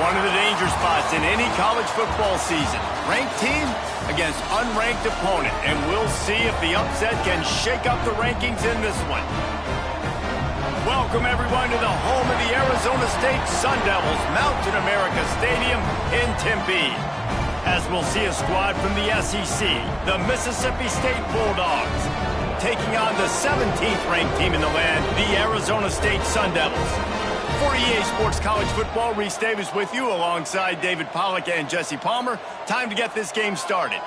One of the danger spots in any college football season. Ranked team against unranked opponent. And we'll see if the upset can shake up the rankings in this one. Welcome, everyone, to the home of the Arizona State Sun Devils, Mountain America Stadium in Tempe. As we'll see a squad from the SEC, the Mississippi State Bulldogs, taking on the 17th ranked team in the land, the Arizona State Sun Devils. For EA Sports College Football, Reese Davis with you alongside David Pollack and Jesse Palmer. Time to get this game started.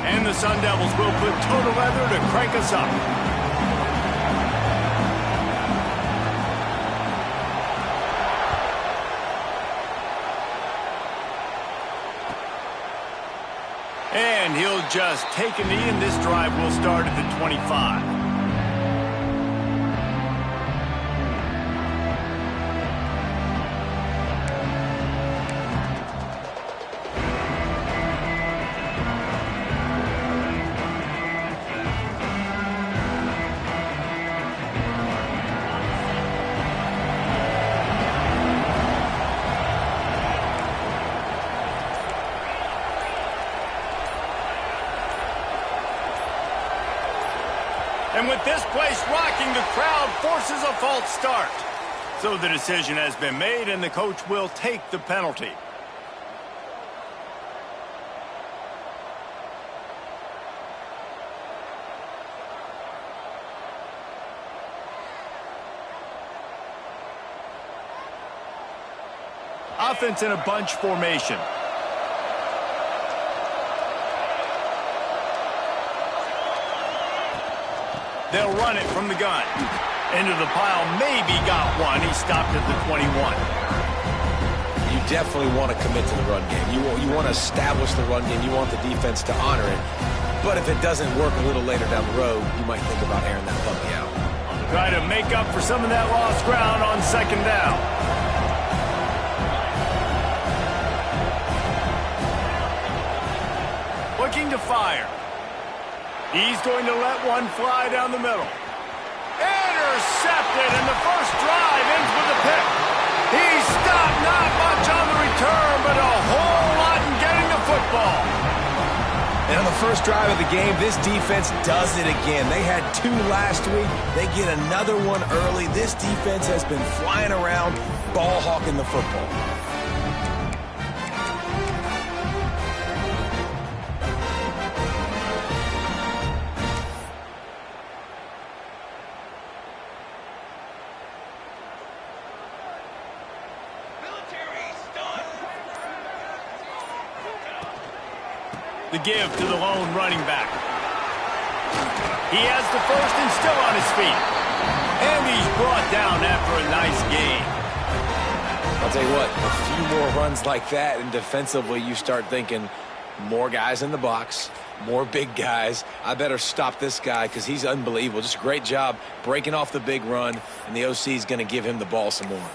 And the Sun Devils will put total leather to crank us up. And he'll just take a knee, and this drive will start at the 25. And with this place rocking, the crowd forces a false start. So the decision has been made, and the coach will take the penalty. Offense in a bunch formation. They'll run it from the gun. Into the pile, maybe got one. He stopped at the 21. You definitely want to commit to the run game. You want to establish the run game. You want the defense to honor it. But if it doesn't work a little later down the road, you might think about airing that puppy out. Try to make up for some of that lost ground on second down. Looking to fire. He's going to let one fly down the middle. Intercepted, and the first drive ends with a pick. He stopped, not much on the return, but a whole lot in getting the football. And on the first drive of the game, this defense does it again. They had two last week. They get another one early. This defense has been flying around, ball hawking the football. The give to the lone running back. He has the first and still on his feet. And he's brought down after a nice gain. I'll tell you what, a few more runs like that, and defensively you start thinking more guys in the box, more big guys. I better stop this guy because he's unbelievable. Just a great job breaking off the big run, and the OC is going to give him the ball some more.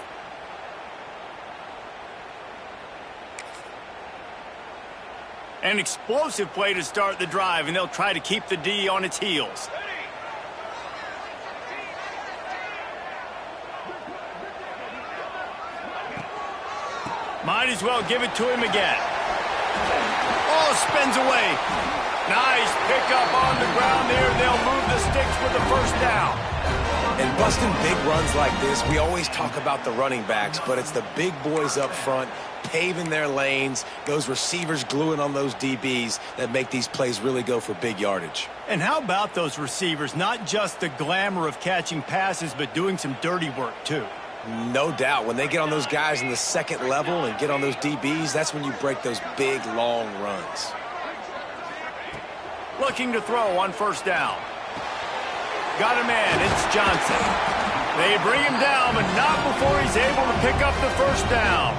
An explosive play to start the drive, and they'll try to keep the D on its heels. Might as well give it to him again. Oh, spins away. Nice pickup on the ground there. They'll move the sticks with the first down. And busting big runs like this, we always talk about the running backs, but it's the big boys up front paving their lanes, those receivers gluing on those DBs that make these plays really go for big yardage. And how about those receivers? Not just the glamour of catching passes, but doing some dirty work too. No doubt. When they get on those guys in the second level and get on those DBs, that's when you break those big, long runs. Looking to throw on first down. Got a man. It's Johnson. They bring him down, but not before he's able to pick up the first down.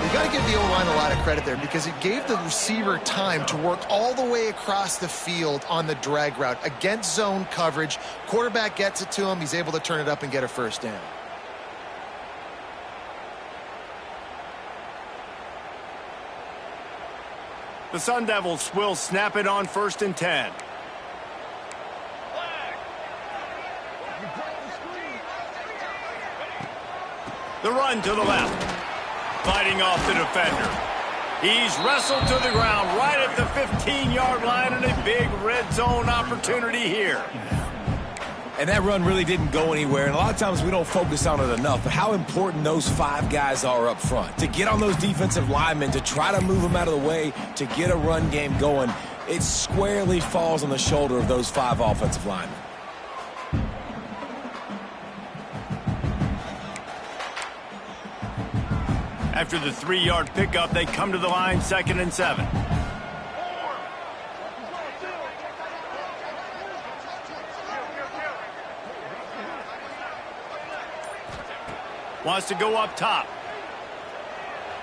You got to give the O-line a lot of credit there because it gave the receiver time to work all the way across the field on the drag route against zone coverage. Quarterback gets it to him. He's able to turn it up and get a first down. The Sun Devils will snap it on 1st and 10. The run to the left. Fighting off the defender. He's wrestled to the ground right at the 15-yard line, and a big red zone opportunity here. And that run really didn't go anywhere, and a lot of times we don't focus on it enough, but how important those 5 guys are up front. To get on those defensive linemen, to try to move them out of the way, to get a run game going, it squarely falls on the shoulder of those 5 offensive linemen. After the 3-yard pickup, they come to the line, 2nd and 7. Wants to go up top.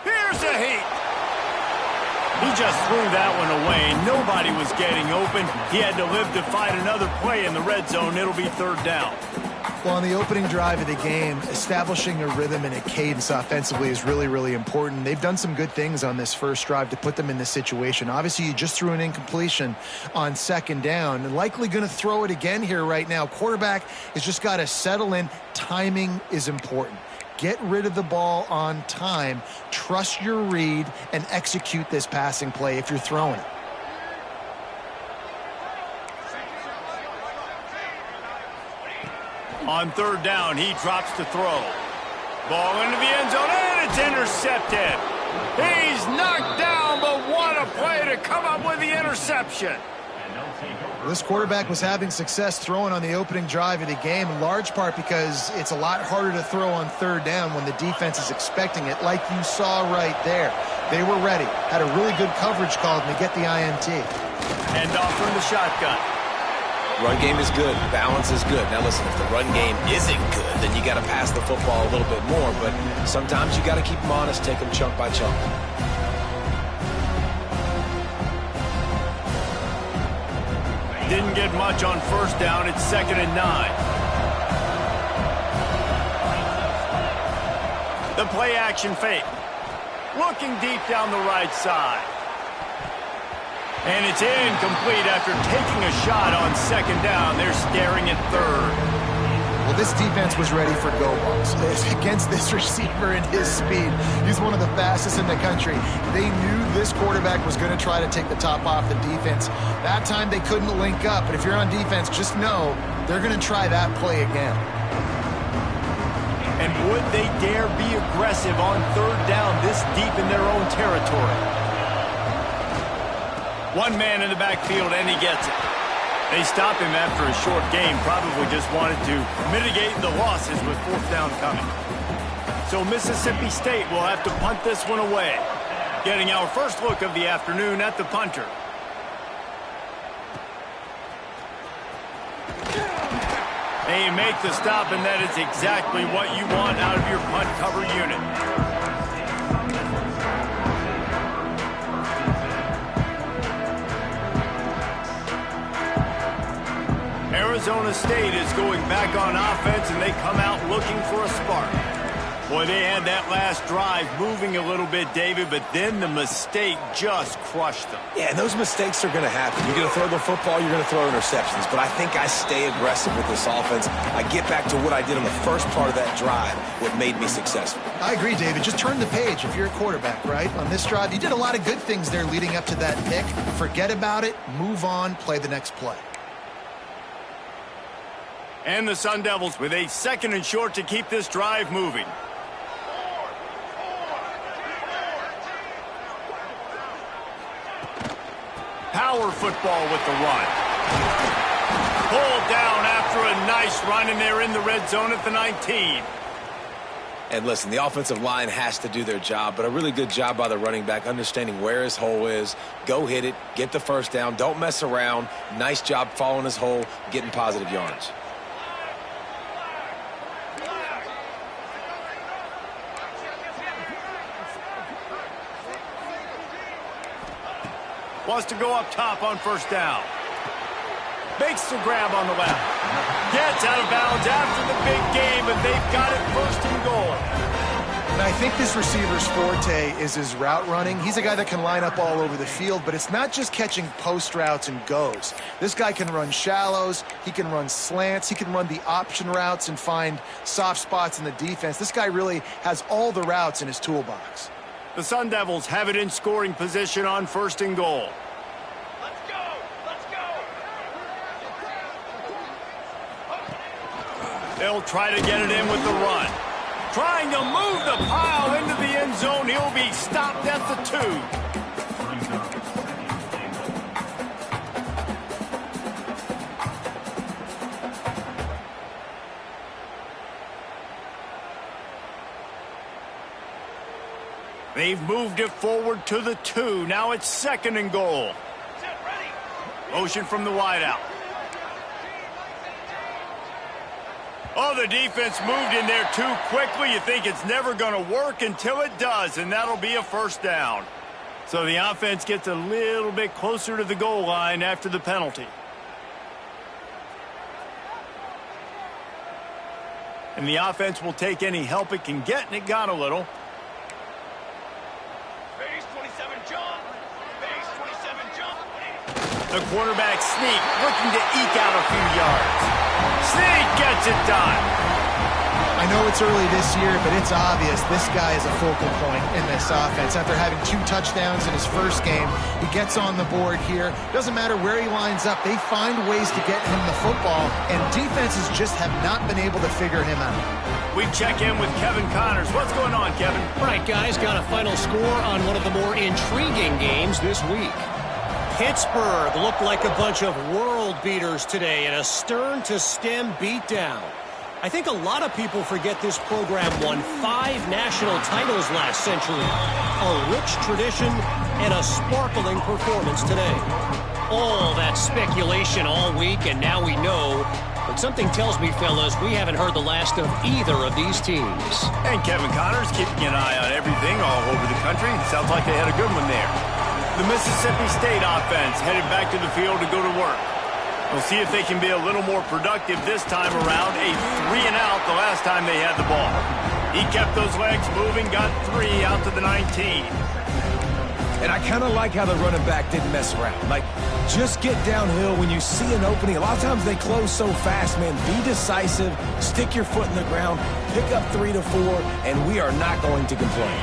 Here's a heat. He just threw that one away. Nobody was getting open. He had to live to fight another play in the red zone. It'll be 3rd down. Well, on the opening drive of the game, establishing a rhythm and a cadence offensively is really, really important. They've done some good things on this first drive to put them in this situation. Obviously, you just threw an incompletion on 2nd down, and likely going to throw it again here right now. Quarterback has just got to settle in. Timing is important. Get rid of the ball on time. Trust your read and execute this passing play if you're throwing it. On 3rd down, he drops to throw. Ball into the end zone, and it's intercepted. He's knocked down, but what a play to come up with the interception. This quarterback was having success throwing on the opening drive of the game, in large part because it's a lot harder to throw on 3rd down when the defense is expecting it, like you saw right there. They were ready, had a really good coverage call to get the INT. And off from the shotgun. Run game is good. Balance is good. Now listen, if the run game isn't good, then you got to pass the football a little bit more. But sometimes you got to keep them honest, take them chunk by chunk. Didn't get much on 1st down. It's 2nd and 9. The play action fake. Looking deep down the right side. And it's incomplete after taking a shot on 2nd down. They're staring at 3rd. Well, this defense was ready for go balls against this receiver and his speed. He's one of the fastest in the country. They knew this quarterback was going to try to take the top off the defense. That time they couldn't link up, but if you're on defense, just know they're going to try that play again. And would they dare be aggressive on 3rd down this deep in their own territory? One man in the backfield, and he gets it. They stop him after a short game, probably just wanted to mitigate the losses with 4th down coming. So Mississippi State will have to punt this one away. Getting our first look of the afternoon at the punter. They make the stop, and that is exactly what you want out of your punt cover unit. Arizona State is going back on offense, and they come out looking for a spark. Boy, they had that last drive moving a little bit, David, but then the mistake just crushed them. Yeah, and those mistakes are going to happen. You're going to throw the football, you're going to throw interceptions, but I think I stay aggressive with this offense. I get back to what I did on the first part of that drive, what made me successful. I agree, David. Just turn the page if you're a quarterback, right? On this drive, you did a lot of good things there leading up to that pick. Forget about it, move on, play the next play. And the Sun Devils with a 2nd and short to keep this drive moving. Power football with the run. Pulled down after a nice run, and they're in the red zone at the 19. And listen, the offensive line has to do their job, but a really good job by the running back, understanding where his hole is. Go hit it, get the 1st down, don't mess around. Nice job following his hole, getting positive yards. Wants to go up top on 1st down. Makes the grab on the left. Gets out of bounds after the big game, but they've got it 1st and goal. And I think this receiver's forte is his route running. He's a guy that can line up all over the field, but it's not just catching post routes and goes. This guy can run shallows, he can run slants, he can run the option routes and find soft spots in the defense. This guy really has all the routes in his toolbox. The Sun Devils have it in scoring position on 1st and goal. Let's go! Let's go! They'll try to get it in with the run. Trying to move the pile into the end zone. He'll be stopped at the 2. They've moved it forward to the 2. Now it's 2nd and goal. Motion from the wideout. Oh, the defense moved in there too quickly. You think it's never going to work until it does, and that'll be a 1st down. So the offense gets a little bit closer to the goal line after the penalty. And the offense will take any help it can get, and it got a little. Base 27 jump. Base 27 jump. The quarterback sneak, looking to eke out a few yards. Sneak gets it done. I know it's early this year, but it's obvious this guy is a focal point in this offense. After having 2 touchdowns in his first game, he gets on the board here. Doesn't matter where he lines up, they find ways to get him the football, and defenses just have not been able to figure him out. We check in with Kevin Connors. What's going on, Kevin? All right, guys, got a final score on one of the more intriguing games this week. Pittsburgh looked like a bunch of world beaters today in a stern-to-stem beatdown. I think a lot of people forget this program won 5 national titles last century. A rich tradition and a sparkling performance today. All that speculation all week, and now we know. But something tells me, fellas, we haven't heard the last of either of these teams. And Kevin Connors keeping an eye on everything all over the country. Sounds like they had a good one there. The Mississippi State offense headed back to the field to go to work. We'll see if they can be a little more productive this time around. A 3-and-out the last time they had the ball. He kept those legs moving, got 3 out to the 19. And I kind of like how the running back didn't mess around. Like, just get downhill when you see an opening. A lot of times they close so fast, man. Be decisive, stick your foot in the ground, pick up 3 to 4, and we are not going to complain.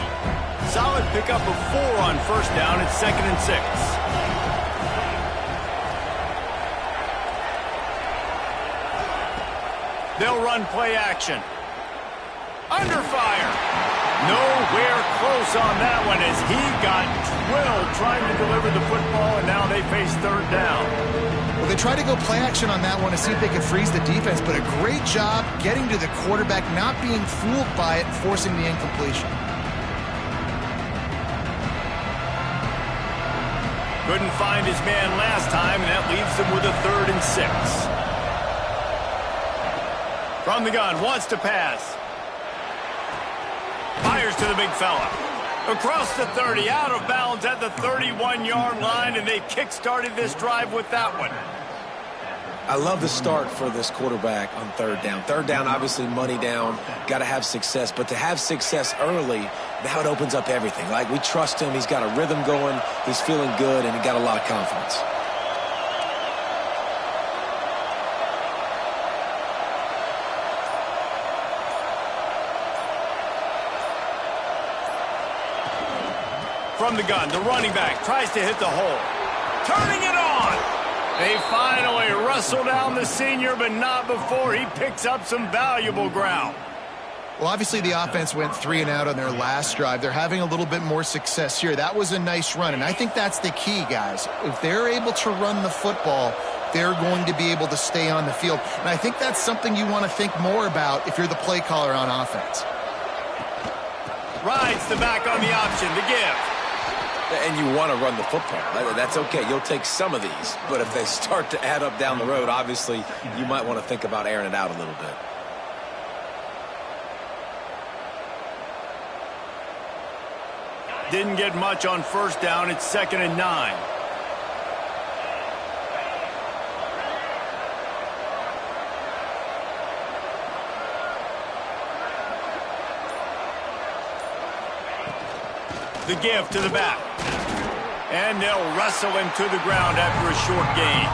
Solid pickup of 4 on 1st down. It's 2nd and 6. They'll run play action. Under fire. Nowhere close on that one as he got drilled trying to deliver the football, and now they face 3rd down. Well, they tried to go play action on that one to see if they could freeze the defense, but a great job getting to the quarterback, not being fooled by it, forcing the incompletion. Couldn't find his man last time, and that leaves him with a 3rd and 6. From the gun, wants to pass. Fires to the big fella. Across the 30, out of bounds at the 31-yard line, and they kick-started this drive with that one. I love the start for this quarterback on 3rd down. 3rd down, obviously money down, got to have success. But to have success early, now it opens up everything. Like, we trust him. He's got a rhythm going. He's feeling good, and he got a lot of confidence. From the gun, the running back tries to hit the hole. Turning it on. They finally wrestle down the senior, but not before he picks up some valuable ground. Well, obviously the offense went 3-and-out on their last drive. They're having a little bit more success here. That was a nice run, and I think that's the key, guys. If they're able to run the football, they're going to be able to stay on the field. And I think that's something you want to think more about if you're the play caller on offense. Rides the back on the option to give. And you want to run the football. That's okay. You'll take some of these. But if they start to add up down the road, obviously, you might want to think about airing it out a little bit. Didn't get much on 1st down. It's 2nd and 9. The give to the back. And they'll wrestle him to the ground after a short gain.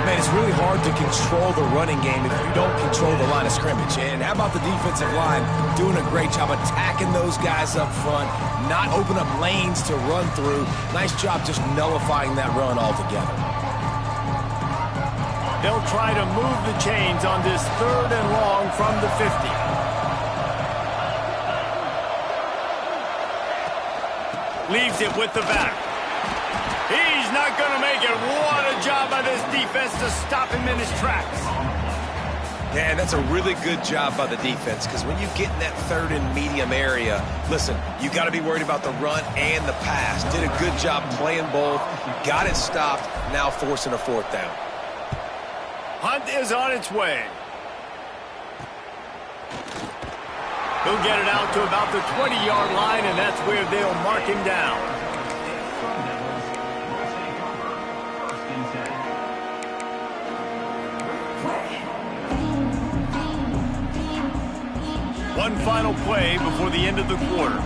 Man, it's really hard to control the running game if you don't control the line of scrimmage. And how about the defensive line doing a great job attacking those guys up front, not open up lanes to run through. Nice job just nullifying that run altogether. They'll try to move the chains on this 3rd and long from the 50. Leaves it with the back. He's not going to make it. What a job by this defense to stop him in his tracks. Yeah, and that's a really good job by the defense, because when you get in that 3rd and medium area, listen, you got to be worried about the run and the pass. Did a good job playing both, got it stopped, now forcing a 4th down. Hunt is on its way. He'll get it out to about the 20-yard line, and that's where they'll mark him down. One final play before the end of the quarter.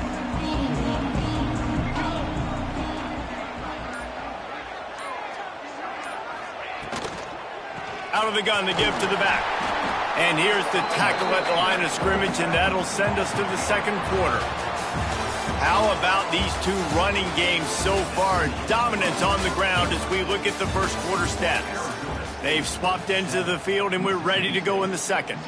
Out of the gun, the give to the back. And here's the tackle at the line of scrimmage, and that'll send us to the 2nd quarter. How about these two running games so far? Dominance on the ground as we look at the 1st quarter stats. They've swapped ends of the field, and we're ready to go in the 2nd.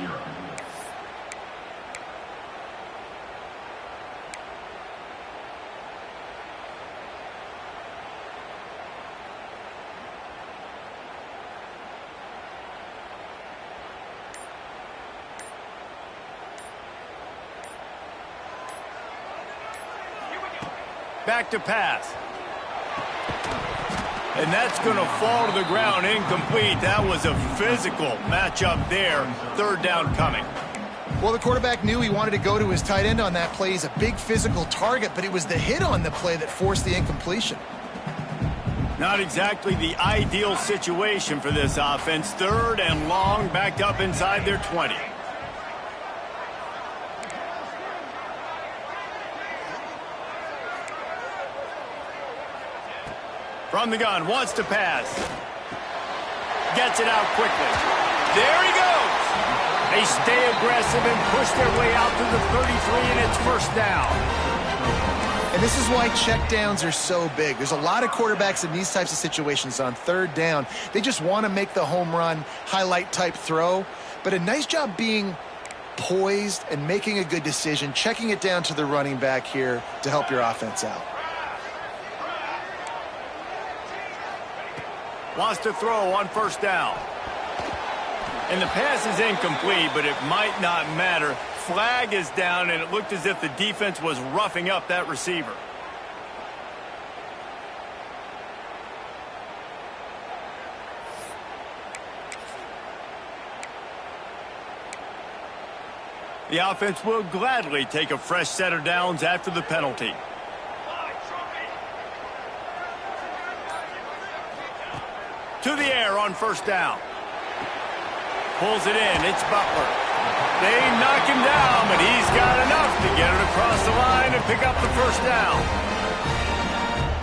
Back to pass. And that's going to fall to the ground incomplete. That was a physical matchup there. 3rd down coming. Well, the quarterback knew he wanted to go to his tight end on that play. He's a big physical target, but it was the hit on the play that forced the incompletion. Not exactly the ideal situation for this offense. 3rd and long, backed up inside their 20. From the gun, wants to pass. Gets it out quickly. There he goes. They stay aggressive and push their way out to the 33, and it's 1st down. And this is why checkdowns are so big. There's a lot of quarterbacks in these types of situations on 3rd down. They just want to make the home run, highlight-type throw. But a nice job being poised and making a good decision, checking it down to the running back here to help your offense out. Wants to throw on 1st down. And the pass is incomplete, but it might not matter. Flag is down, and it looked as if the defense was roughing up that receiver. The offense will gladly take a fresh set of downs after the penalty. To the air on 1st down. Pulls it in. It's Butler. They knock him down, but he's got enough to get it across the line and pick up the 1st down.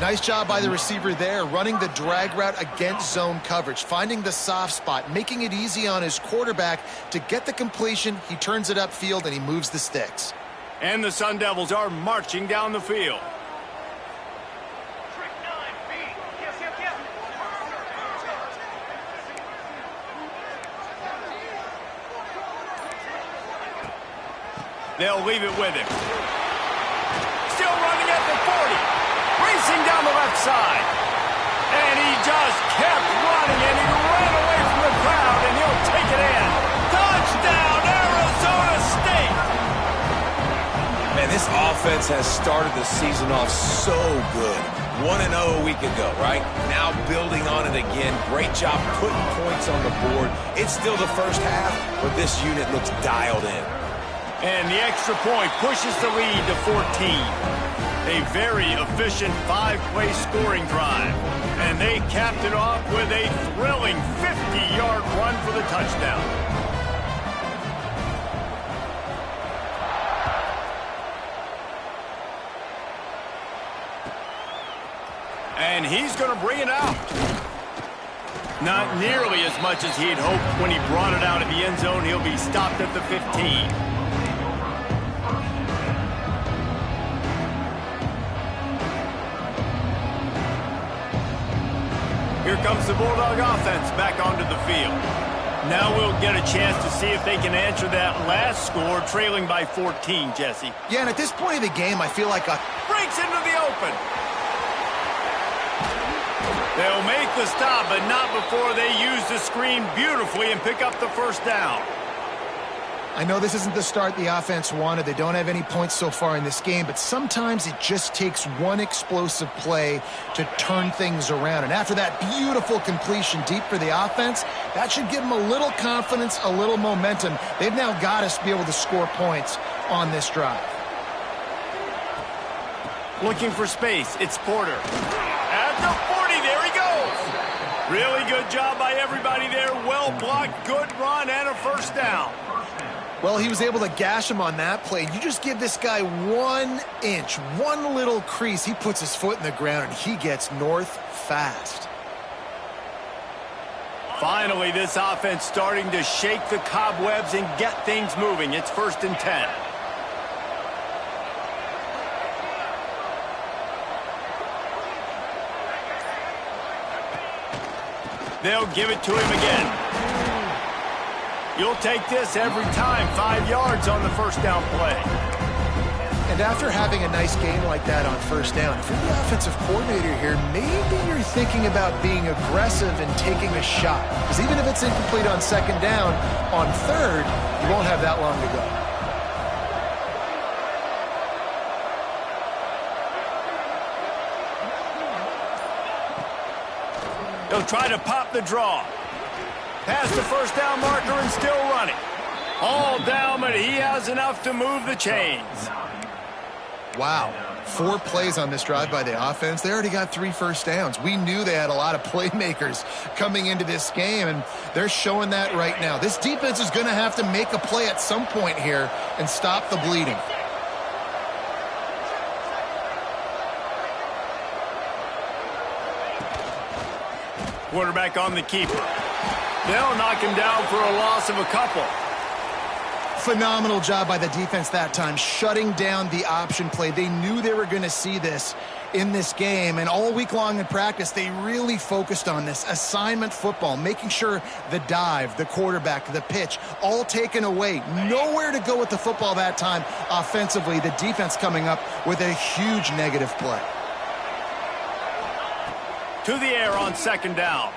Nice job by the receiver there, running the drag route against zone coverage, finding the soft spot, making it easy on his quarterback to get the completion. He turns it upfield, and he moves the sticks. And the Sun Devils are marching down the field. They'll leave it with him. Still running at the 40. Racing down the left side. And he just kept running, and he ran away from the crowd, and he'll take it in. Touchdown, Arizona State! Man, this offense has started the season off so good. 1-0 a week ago, right? Now building on it again. Great job putting points on the board. It's still the 1st half, but this unit looks dialed in. And the extra point pushes the lead to 14. A very efficient 5-play scoring drive. And they capped it off with a thrilling 50-yard run for the touchdown. he's going to bring it out. Not nearly as much as he'd hoped when he brought it out of the end zone. He'll be stopped at the 15. Here comes the Bulldog offense back onto the field. Now we'll get a chance to see if they can answer that last score, trailing by 14, Jesse. Yeah, and at this point of the game, I feel like breaks into the open. They'll make the stop, but not before they use the screen beautifully and pick up the first down. I know this isn't the start the offense wanted. They don't have any points so far in this game, but sometimes it just takes one explosive play to turn things around. And after that beautiful completion deep for the offense, that should give them a little confidence, a little momentum. They've now got to be able to score points on this drive. Looking for space. It's Porter. At the 40, there he goes. Really good job by everybody there. Well blocked, good run, and a first down. Well, he was able to gash him on that play. You just give this guy 1 inch, one little crease. He puts his foot in the ground, and he gets north fast. Finally, this offense starting to shake the cobwebs and get things moving. It's 1st and 10. They'll give it to him again. You'll take this every time. 5 yards on the first down play. And after having a nice game like that on first down, if you're the offensive coordinator here, maybe you're thinking about being aggressive and taking a shot. Because even if it's incomplete on 2nd down, on 3rd, you won't have that long to go. They'll try to pop the draw. Past the first down marker and still running. All down, but he has enough to move the chains. Wow. 4 plays on this drive by the offense. They already got 3 first downs. We knew they had a lot of playmakers coming into this game, and they're showing that right now. This defense is going to have to make a play at some point here and stop the bleeding. Quarterback on the keeper. They'll knock him down for a loss of a couple. Phenomenal job by the defense that time, shutting down the option play. They knew they were going to see this in this game, and all week long in practice, they really focused on this assignment football, making sure the dive, the quarterback, the pitch, all taken away. Nowhere to go with the football that time offensively. The defense coming up with a huge negative play. To the air on 2nd down.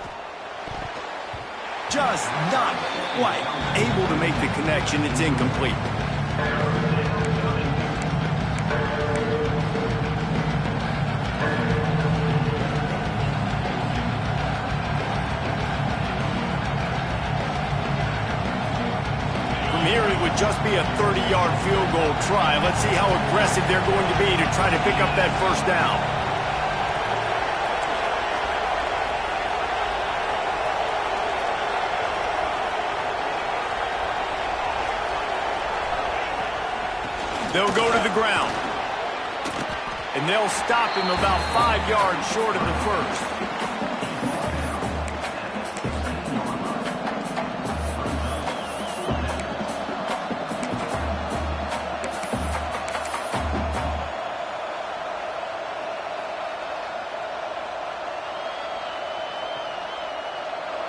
Just not quite able to make the connection. It's incomplete. From here, it would just be a 30-yard field goal try. Let's see how aggressive they're going to be to try to pick up that first down. They'll go to the ground. And they'll stop him about 5 yards short of the first.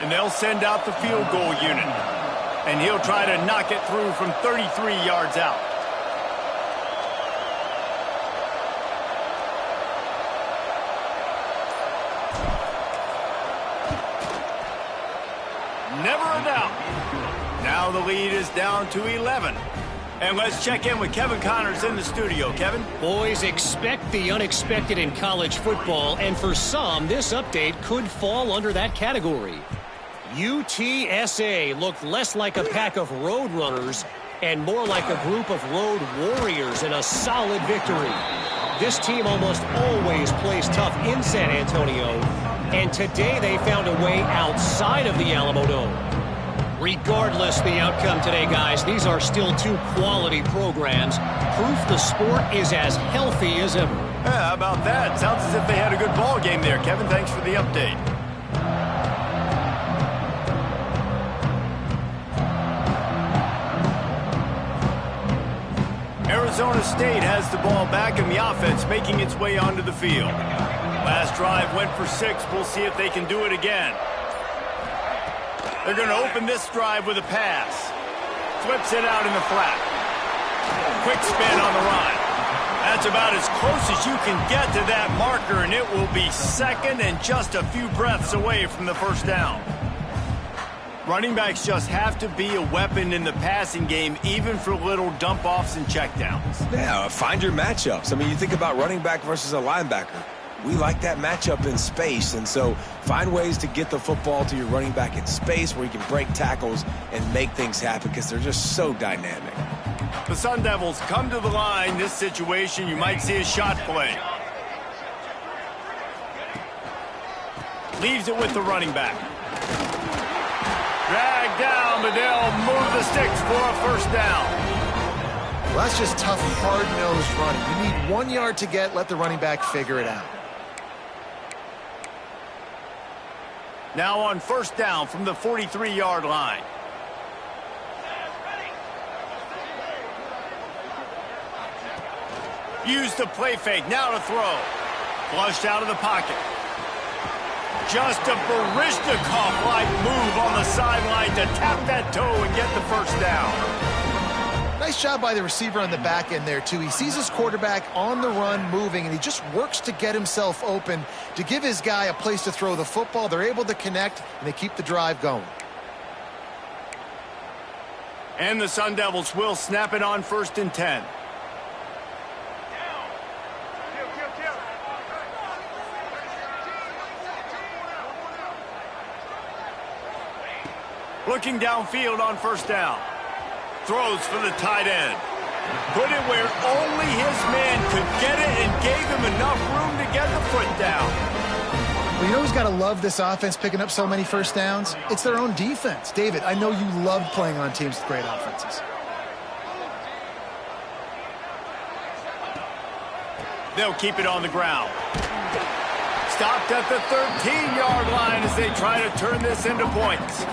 And they'll send out the field goal unit. And he'll try to knock it through from 33 yards out. Never a doubt. Now the lead is down to 11. And let's check in with Kevin Connors in the studio. Kevin? Boys, expect the unexpected in college football, and for some, this update could fall under that category. UTSA looked less like a pack of road runners and more like a group of road warriors in a solid victory. This team almost always plays tough in San Antonio, and today they found a way outside of the Alamo Dome. Regardless the outcome today, guys, these are still 2 quality programs. Proof the sport is as healthy as ever. Yeah, how about that? Sounds as if they had a good ball game there. Kevin, thanks for the update. Arizona State has the ball back in the offense, making its way onto the field. Last drive went for 6. We'll see if they can do it again. They're going to open this drive with a pass. Flips it out in the flat. Quick spin on the run. That's about as close as you can get to that marker, and it will be second and just a few breaths away from the first down. Running backs just have to be a weapon in the passing game, even for little dump-offs and checkdowns. Yeah, find your matchups. I mean, you think about running back versus a linebacker. We like that matchup in space, and so find ways to get the football to your running back in space where you can break tackles and make things happen because they're just so dynamic. The Sun Devils come to the line. This situation, you might see a shot play. Leaves it with the running back. Drag down, but they'll move the sticks for a first down. Well, that's just tough, hard-nosed running. You need 1 yard to get, let the running back figure it out. Now on first down from the 43-yard line. Use the play fake, now to throw. Flushed out of the pocket. Just a Baryshnikov-like move on the sideline to tap that toe and get the first down. Nice job by the receiver on the back end there, too. He sees his quarterback on the run moving, and he just works to get himself open to give his guy a place to throw the football. They're able to connect, and they keep the drive going. And the Sun Devils will snap it on 1st and 10. Looking downfield on first down. Throws for the tight end. Put it where only his man could get it and gave him enough room to get the foot down. Well, you know who's got to love this offense picking up so many first downs? It's their own defense. David, I know you love playing on teams with great offenses. They'll keep it on the ground. Stopped at the 13-yard line as they try to turn this into points.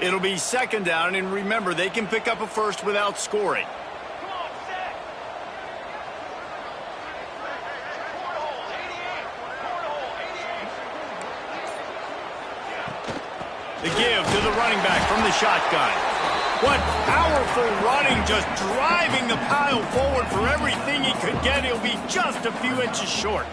It'll be 2nd down, and remember, they can pick up a first without scoring. The give to the running back from the shotgun. What powerful running, just driving the pile forward for everything he could get. He'll be just a few inches short.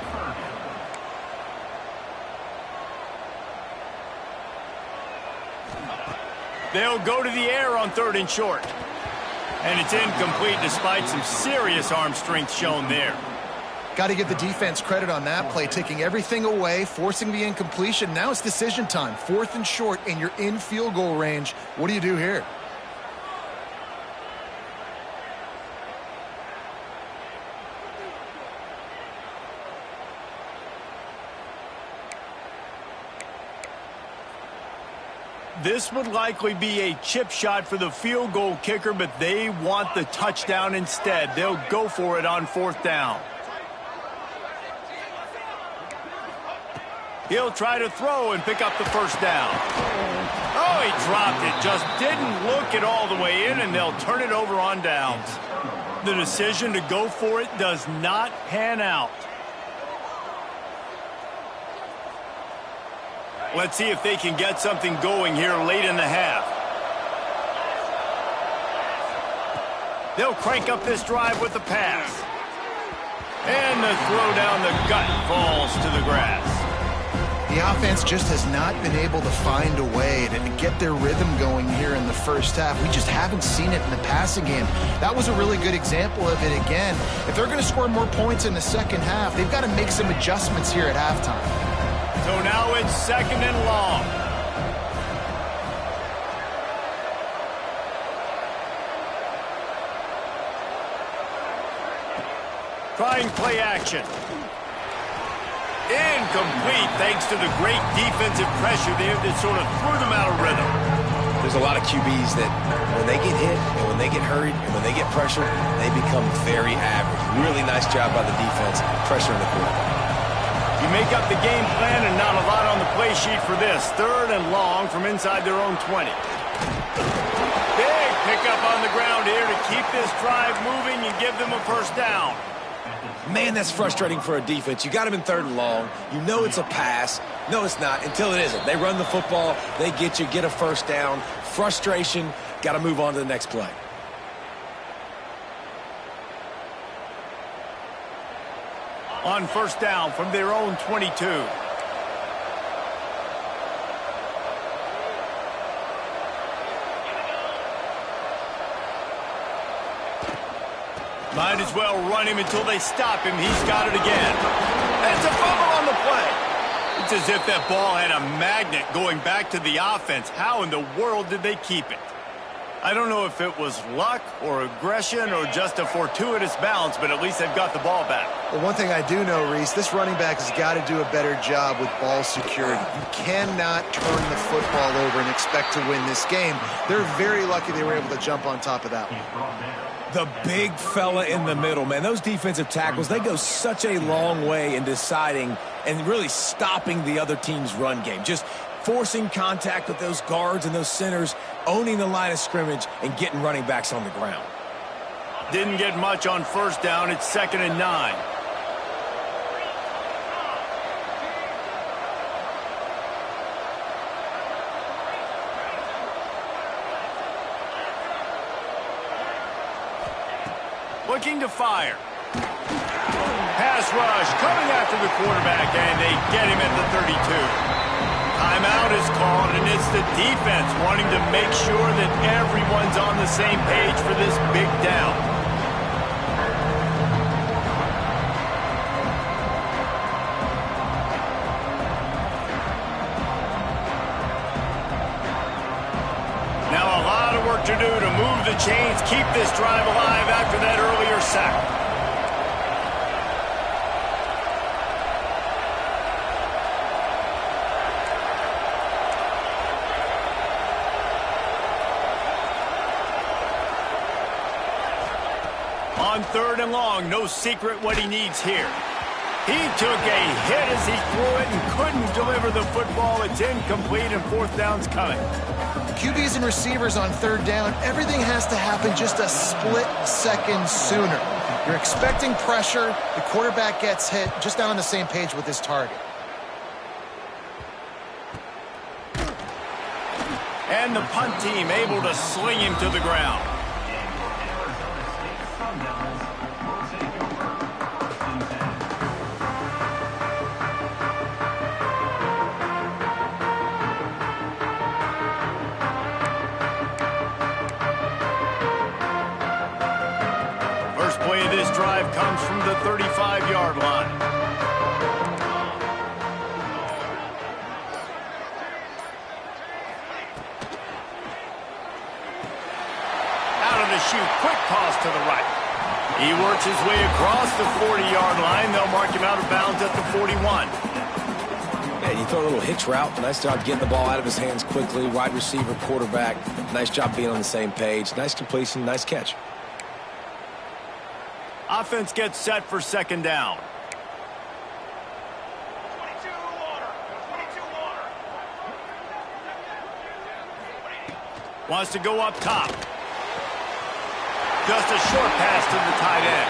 They'll go to the air on 3rd and short. And it's incomplete despite some serious arm strength shown there. Got to give the defense credit on that play, taking everything away, forcing the incompletion. Now it's decision time. 4th and short, and you're in field goal range. What do you do here? This would likely be a chip shot for the field goal kicker, but they want the touchdown instead. They'll go for it on 4th down. He'll try to throw and pick up the first down. Oh, he dropped it. Just didn't look it all the way in, and they'll turn it over on downs. The decision to go for it does not pan out. Let's see if they can get something going here late in the half. They'll crank up this drive with the pass. And the throw down the gut falls to the grass. The offense just has not been able to find a way to get their rhythm going here in the first half. We just haven't seen it in the passing game. That was a really good example of it again. If they're going to score more points in the second half, they've got to make some adjustments here at halftime. So now it's 2nd and long. Trying play action. Incomplete thanks to the great defensive pressure there that sort of threw them out of rhythm. There's a lot of QBs that when they get hit and when they get hurried and when they get pressured, they become very average. Really nice job by the defense pressuring the quarterback. You make up the game plan and not a lot on the play sheet for this. 3rd and long from inside their own 20. Big pickup on the ground here to keep this drive moving and give them a first down. Man, that's frustrating for a defense. You got him in 3rd and long. You know it's a pass. No, it's not until it isn't. They run the football. They get you, get a first down. Frustration. Got to move on to the next play. On first down from their own 22. Might as well run him until they stop him. He's got it again. And it's a fumble on the play. It's as if that ball had a magnet going back to the offense. How in the world did they keep it? I don't know if it was luck or aggression or just a fortuitous bounce, but at least they've got the ball back. Well, one thing I do know, Reese, this running back has got to do a better job with ball security. You cannot turn the football over and expect to win this game. They're very lucky they were able to jump on top of that one. The big fella in the middle, man. Those defensive tackles, they go such a long way in deciding and really stopping the other team's run game. Just forcing contact with those guards and those centers, owning the line of scrimmage, and getting running backs on the ground. Didn't get much on first down. It's 2nd and 9. Looking to fire. Pass rush coming after the quarterback, and they get him at the 32. Timeout is called, and it's the defense wanting to make sure that everyone's on the same page for this big down. Now a lot of work to do to move the chains, keep this drive alive after that earlier sack. On 3rd and long, no secret what he needs here. He took a hit as he threw it and couldn't deliver the football. It's incomplete, and 4th down's coming. QBs and receivers on 3rd down, everything has to happen just a split second sooner. You're expecting pressure, the quarterback gets hit, just not on the same page with his target. And the punt team able to sling him to the ground. Play of this drive comes from the 35-yard line. Out of the chute, quick toss to the right. He works his way across the 40-yard line. They'll mark him out of bounds at the 41. Yeah, you throw a little hitch route. Nice job getting the ball out of his hands quickly. Wide receiver, quarterback. Nice job being on the same page. Nice completion, nice catch. Offense gets set for 2nd down. 22 water. 22 water. Wants to go up top. Just a short pass to the tight end.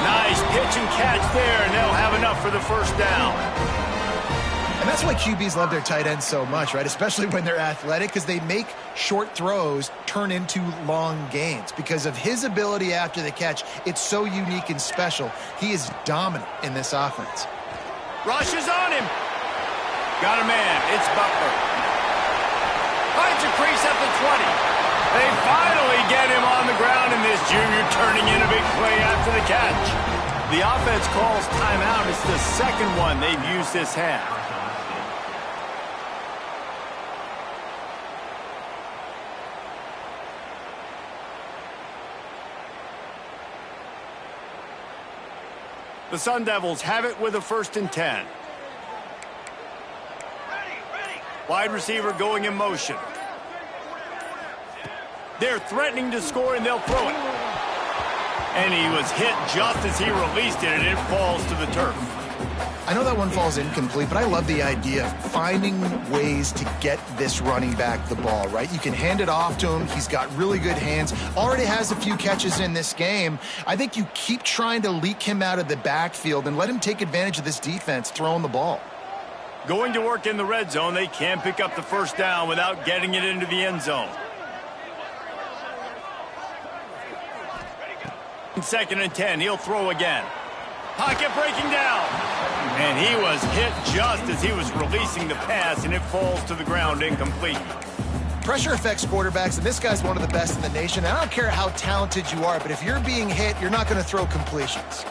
Nice pitch and catch there, and they'll have enough for the first down. And that's why QBs love their tight ends so much, right? Especially when they're athletic, because they make short throws turn into long gains. Because of his ability after the catch, it's so unique and special. He is dominant in this offense. Rushes on him. Got a man. It's Butler. Finds a crease at the 20. They finally get him on the ground, and this junior turning in a big play after the catch. The offense calls timeout. It's the 2nd one they've used this half. The Sun Devils have it with a 1st and 10. Wide receiver going in motion. They're threatening to score, and they'll throw it. And he was hit just as he released it, and it falls to the turf. I know that one falls incomplete, but I love the idea of finding ways to get this running back the ball, right? You can hand it off to him. He's got really good hands. Already has a few catches in this game. I think you keep trying to leak him out of the backfield and let him take advantage of this defense throwing the ball. Going to work in the red zone. They can't pick up the first down without getting it into the end zone. 2nd and 10. He'll throw again. Pocket breaking down. And he was hit just as he was releasing the pass, and it falls to the ground incomplete. Pressure affects quarterbacks, and this guy's one of the best in the nation. And I don't care how talented you are, but if you're being hit, you're not going to throw completions.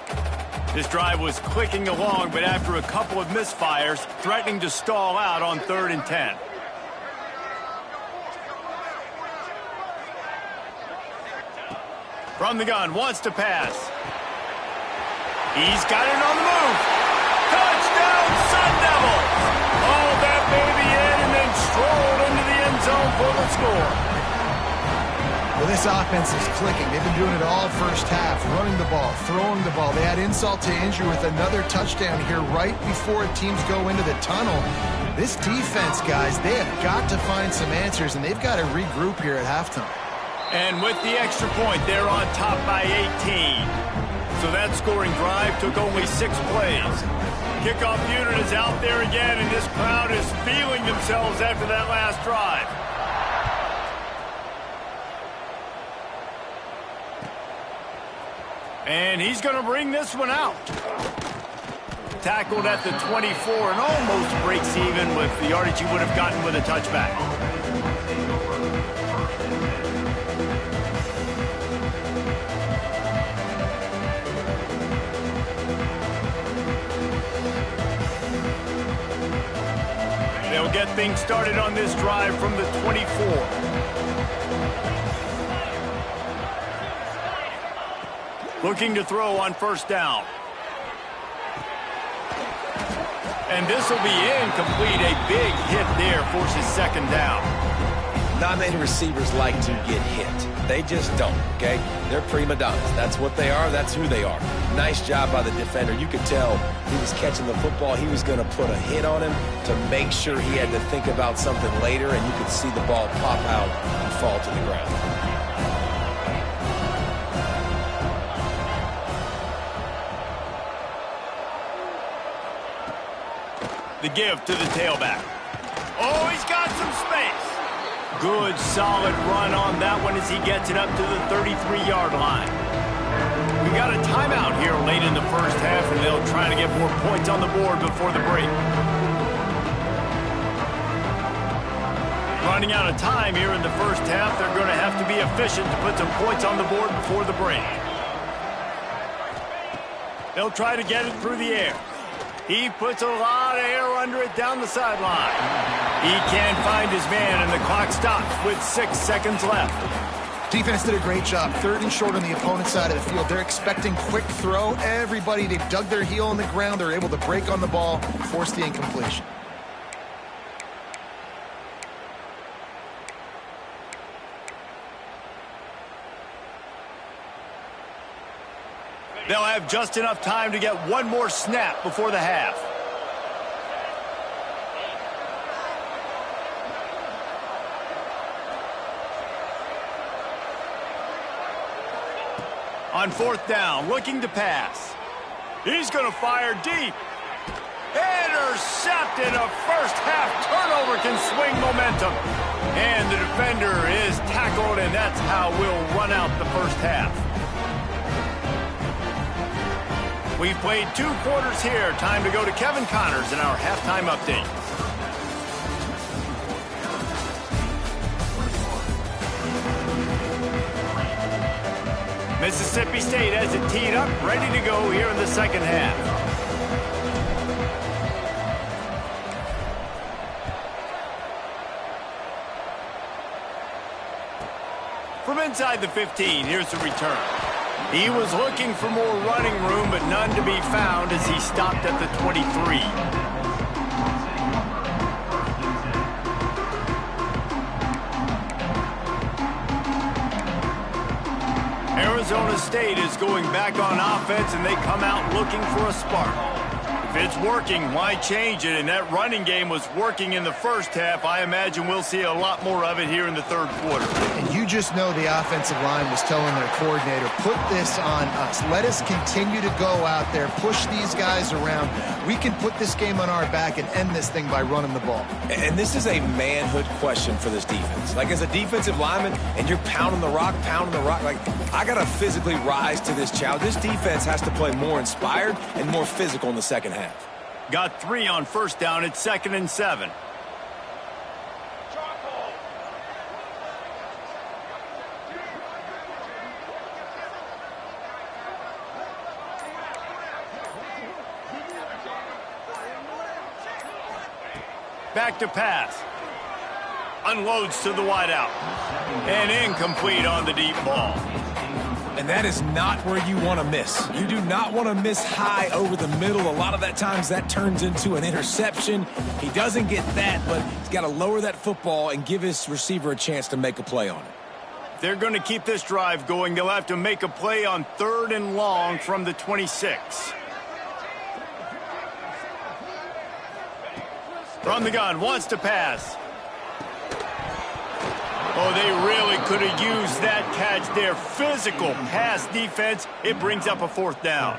This drive was clicking along, but after a couple of misfires, threatening to stall out on 3rd and 10. From the gun, wants to pass. He's got it on the move. Touchdown, Sun Devils! Hauled that baby in and then strolled into the end zone for the score. Well, this offense is clicking. They've been doing it all first half, running the ball, throwing the ball. They had insult to injury with another touchdown here right before teams go into the tunnel. This defense, guys, they have got to find some answers, and they've got to regroup here at halftime. And with the extra point, they're on top by 18. So that scoring drive took only 6 plays. Kickoff unit is out there again, and this crowd is feeling themselves after that last drive. And he's going to bring this one out. Tackled at the 24 and almost breaks even with the yardage he would have gotten with a touchback. They'll get things started on this drive from the 24. Looking to throw on 1st down. And this will be incomplete. A big hit there forces 2nd down. Not many receivers like to get hit. They just don't, okay? They're prima donnas. That's what they are. That's who they are. Nice job by the defender. You could tell he was catching the football. He was going to put a hit on him to make sure he had to think about something later, and you could see the ball pop out and fall to the ground. The give to the tailback. Oh, he's got some space. Good, solid run on that one as he gets it up to the 33-yard line. We got a timeout here late in the first half, and they'll try to get more points on the board before the break. Running out of time here in the first half, they're going to have to be efficient to put some points on the board before the break. They'll try to get it through the air. He puts a lot of air under it down the sideline. He can't find his man, and the clock stops with 6 seconds left. Defense did a great job. 3rd and short on the opponent's side of the field. They're expecting quick throw. Everybody, they dug their heel on the ground. They're able to break on the ball, force the incompletion. They'll have just enough time to get one more snap before the half. On 4th down, looking to pass. He's going to fire deep. Intercepted. A first half turnover can swing momentum. And the defender is tackled, and that's how we'll run out the first half. We've played 2 quarters here. Time to go to Kevin Connors in our halftime update. Mississippi State has it teed up, ready to go here in the second half. From inside the 15, here's the return. He was looking for more running room, but none to be found as he stopped at the 23. Arizona State is going back on offense, and they come out looking for a spark. If it's working, why change it? And that running game was working in the first half. I imagine we'll see a lot more of it here in the third quarter. And you just know the offensive line was telling their coordinator, put this on us. Let us continue to go out there, push these guys around. We can put this game on our back and end this thing by running the ball. And this is a manhood question for this defense. Like, as a defensive lineman, and you're pounding the rock, like, I got to physically rise to this challenge. This defense has to play more inspired and more physical in the second half. Got 3 on first down. It's 2nd and 7. Back to pass. Unloads to the wideout. And incomplete on the deep ball. And that is not where you want to miss. You do not want to miss high over the middle. A lot of that times that turns into an interception. He doesn't get that, but he's got to lower that football and give his receiver a chance to make a play on it. They're going to keep this drive going. They'll have to make a play on 3rd and long from the 26. From the gun, wants to pass. Oh, they really could have used that catch there. Physical pass defense. It brings up a 4th down.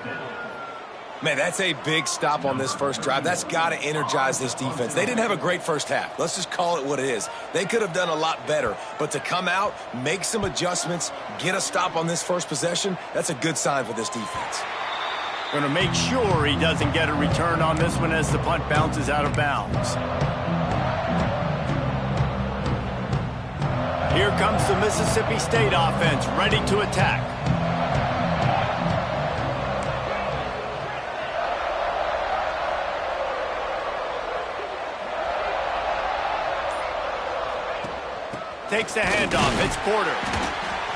Man, that's a big stop on this first drive. That's got to energize this defense. They didn't have a great first half. Let's just call it what it is. They could have done a lot better. But to come out, make some adjustments, get a stop on this first possession, that's a good sign for this defense. Going to make sure he doesn't get a return on this one as the punt bounces out of bounds. Here comes the Mississippi State offense, ready to attack. Takes the handoff. It's Porter.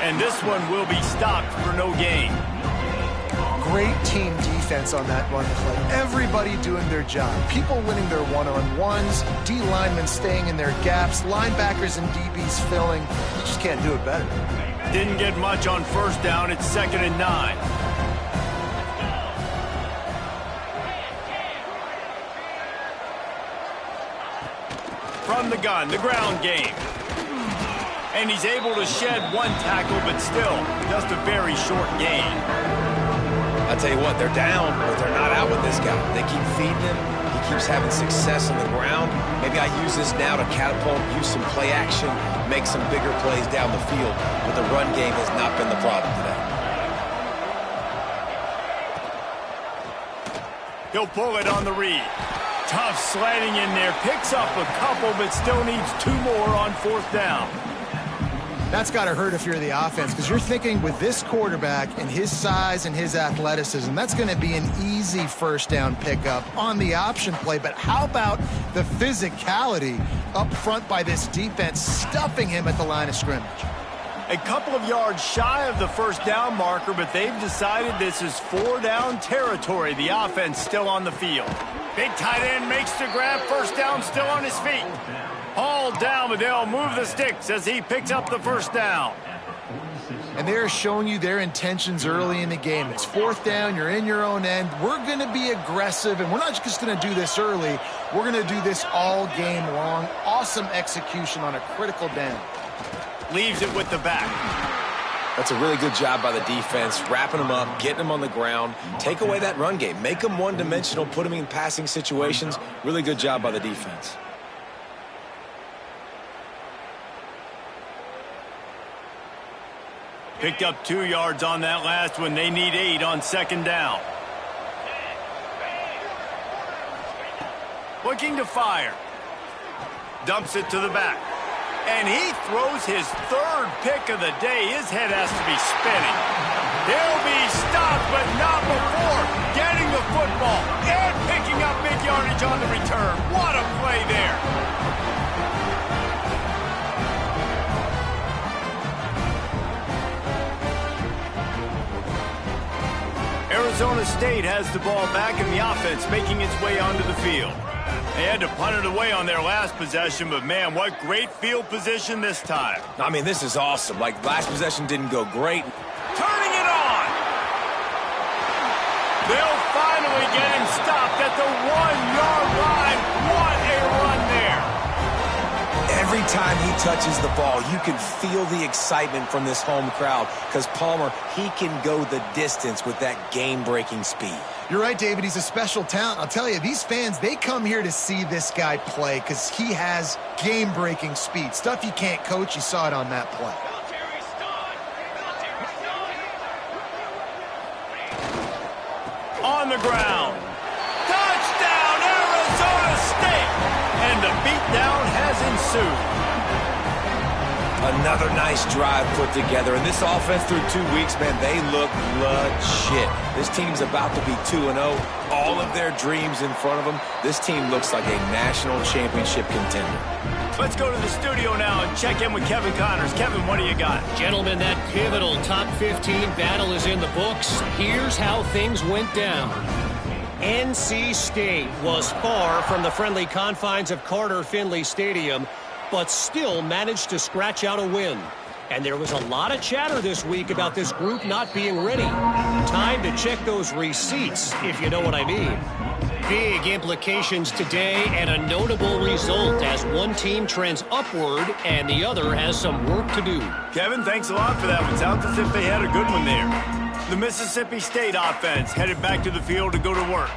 And this one will be stopped for no gain. Great team defense on that run play. Everybody doing their job. People winning their one-on-ones, D linemen staying in their gaps, linebackers and DBs filling. You just can't do it better. Didn't get much on first down. It's 2nd and 9. From the gun, the ground game. And he's able to shed 1 tackle, but still just a very short gain. I'll tell you what, they're down, but they're not out with this guy. They keep feeding him. He keeps having success on the ground. Maybe I use this now to catapult, use some play action, make some bigger plays down the field. But the run game has not been the problem today. He'll pull it on the read. Tough slanting in there. Picks up a couple, but still needs 2 more on 4th down. That's got to hurt if you're the offense, because you're thinking with this quarterback and his size and his athleticism, that's going to be an easy first down pickup on the option play. But how about the physicality up front by this defense, stuffing him at the line of scrimmage? A couple of yards shy of the first down marker, but they've decided this is 4 down territory. The offense still on the field. Big tight end makes the grab. First down, still on his feet. Hauled down, but they'll move the sticks as he picks up the first down. And they're showing you their intentions early in the game. It's 4th down, you're in your own end. We're going to be aggressive, and we're not just going to do this early. We're going to do this all game long. Awesome execution on a critical down. Leaves it with the back. That's a really good job by the defense, wrapping them up, getting them on the ground. Take away that run game. Make them one-dimensional, put them in passing situations. Really good job by the defense. Picked up 2 yards on that last one. They need 8 on 2nd down. Looking to fire. Dumps it to the back. And he throws his 3rd pick of the day. His head has to be spinning. He'll be stopped, but not before getting the football and picking up big yardage on the return. What a play there. Arizona State has the ball back in the offense, making its way onto the field. They had to punt it away on their last possession, but man, what great field position this time. I mean, this is awesome. Like, last possession didn't go great. Turning it They'll finally get him stopped at the 1-yard line. What a run there. Every time he touches the ball, you can feel the excitement from this home crowd because Palmer, he can go the distance with that game-breaking speed. You're right, David. He's a special talent. I'll tell you, these fans, they come here to see this guy play because he has game-breaking speed. Stuff you can't coach. You saw it on that play. On the ground. Touchdown, Arizona State! And the beatdown has ensued. Another nice drive put together. And this offense through 2 weeks, man, they look legit. This team's about to be 2-0. All of their dreams in front of them. This team looks like a national championship contender. Let's go to the studio now and check in with Kevin Connors. Kevin, what do you got? Gentlemen, that pivotal top 15 battle is in the books. Here's how things went down. NC State was far from the friendly confines of Carter Finley Stadium, but still managed to scratch out a win. And there was a lot of chatter this week about this group not being ready. Time to check those receipts, if you know what I mean. Big implications today and a notable result as one team trends upward and the other has some work to do. Kevin, thanks a lot for that one. Sounds as if they had a good one there. The Mississippi State offense headed back to the field to go to work.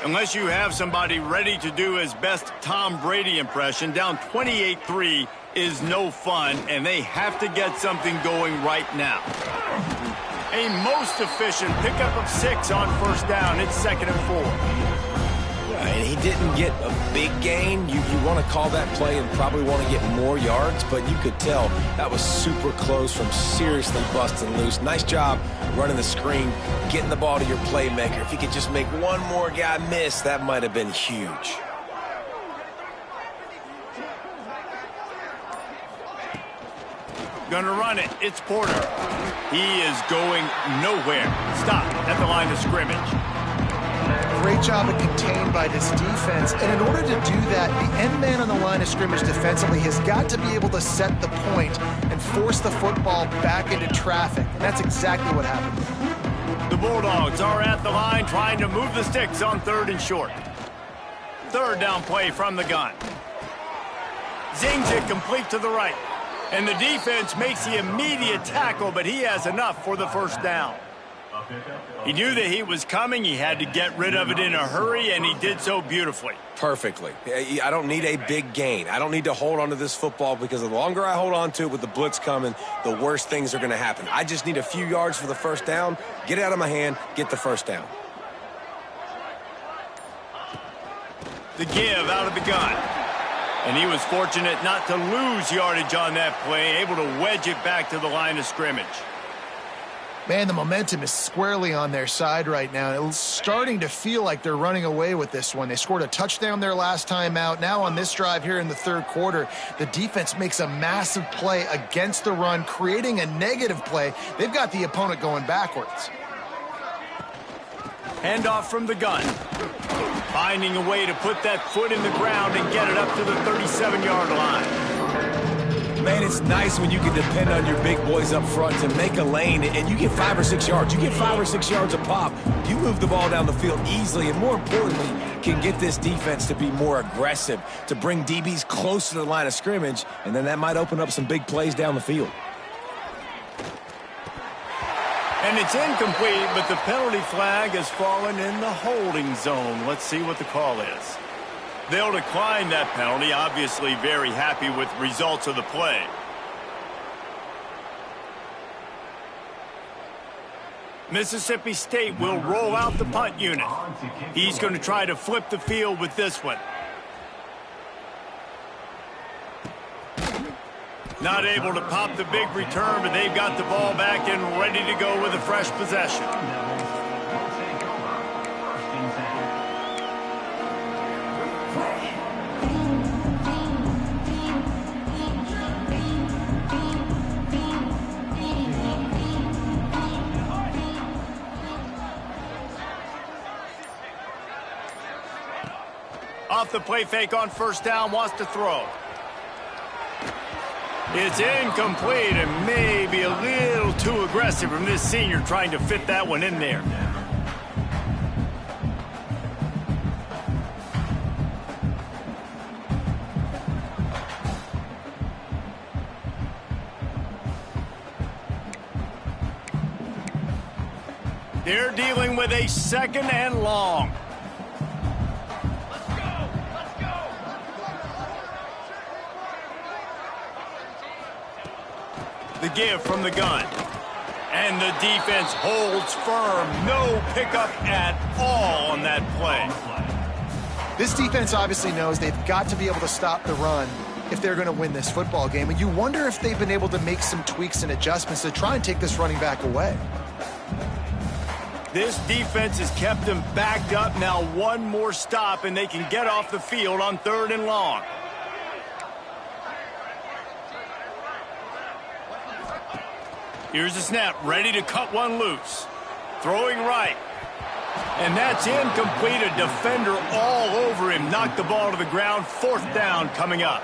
Unless you have somebody ready to do his best Tom Brady impression, down 28-3 is no fun, and they have to get something going right now. A most efficient pickup of 6 on first down. It's 2nd and 4. And he didn't get a big gain. You want to call that play and probably want to get more yards, but you could tell that was super close from seriously busting loose. Nice job running the screen, getting the ball to your playmaker. If you could just make one more guy miss, that might have been huge. Gonna run it. It's Porter. He is going nowhere. Stop at the line of scrimmage. Great job of contained by this defense. And in order to do that, the end man on the line of scrimmage defensively has got to be able to set the point and force the football back into traffic. And that's exactly what happened. The Bulldogs are at the line trying to move the sticks on 3rd and short. 3rd down play from the gun. Zings it complete to the right. And the defense makes the immediate tackle, but he has enough for the first down. He knew that he was coming. He had to get rid of it in a hurry, and he did so beautifully. Perfectly. I don't need a big gain. I don't need to hold on to this football because the longer I hold on to it with the blitz coming, the worse things are going to happen. I just need a few yards for the first down, get it out of my hand, get the first down. The give out of the gun. And he was fortunate not to lose yardage on that play, able to wedge it back to the line of scrimmage. Man, the momentum is squarely on their side right now. It's starting to feel like they're running away with this one. They scored a touchdown their last time out. Now on this drive here in the 3rd quarter, the defense makes a massive play against the run, creating a negative play. They've got the opponent going backwards. Handoff from the gun. Finding a way to put that foot in the ground and get it up to the 37-yard line. Man, it's nice when you can depend on your big boys up front to make a lane, and you get 5 or 6 yards. You get 5 or 6 yards a pop. You move the ball down the field easily, and more importantly, can get this defense to be more aggressive, to bring DBs close to the line of scrimmage, and then that might open up some big plays down the field. And it's incomplete, but the penalty flag has fallen in the holding zone. Let's see what the call is. They'll decline that penalty, obviously very happy with the results of the play. Mississippi State will roll out the punt unit. He's going to try to flip the field with this one. Not able to pop the big return, but they've got the ball back and ready to go with a fresh possession. Off the play fake on first down, wants to throw. It's incomplete and maybe a little too aggressive from this senior trying to fit that one in there. they're dealing with a 2nd and long. Let's go. Let's go. The give from the gun. And the defense holds firm. No pickup at all on that play. This defense obviously knows they've got to be able to stop the run if they're going to win this football game. And you wonder if they've been able to make some tweaks and adjustments to try and take this running back away. This defense has kept them backed up. Now one more stop, and they can get off the field on 3rd and long. Here's the snap, ready to cut one loose. Throwing right. And that's incomplete. A defender all over him. Knocked the ball to the ground. 4th down coming up.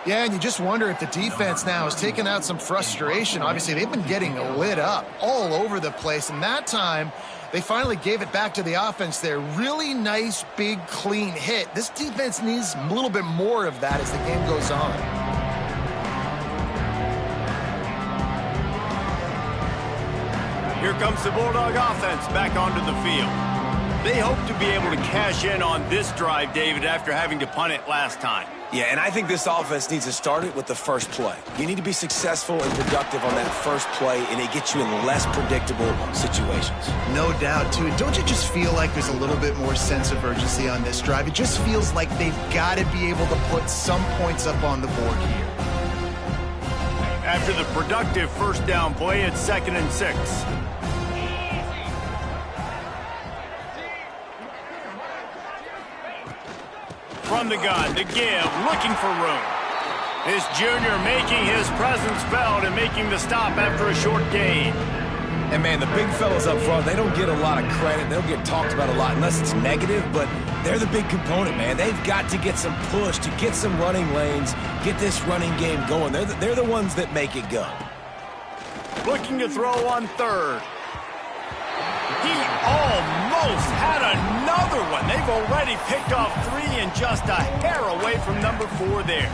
Yeah, and you just wonder if the defense now has taken out some frustration. Obviously, they've been getting lit up all over the place. And that time, they finally gave it back to the offense there. Really nice, big, clean hit. This defense needs a little bit more of that as the game goes on. Here comes the Bulldog offense back onto the field. They hope to be able to cash in on this drive, David, after having to punt it last time. Yeah, and I think this offense needs to start it with the first play. You need to be successful and productive on that first play, and it gets you in less predictable situations. No doubt, too. Don't you just feel like there's a little bit more sense of urgency on this drive? It just feels like they've got to be able to put some points up on the board here. After the productive 1st down play, it's 2nd and 6. From the gun, the give, looking for room. This junior making his presence felt and making the stop after a short gain. And, man, the big fellas up front, they don't get a lot of credit. They don't get talked about a lot unless it's negative, but they're the big component, man. They've got to get some push, to get some running lanes, get this running game going. They're the ones that make it go. Looking to throw on 3rd. He almost had another one. They've already picked off 3 and just a hair away from number 4 there.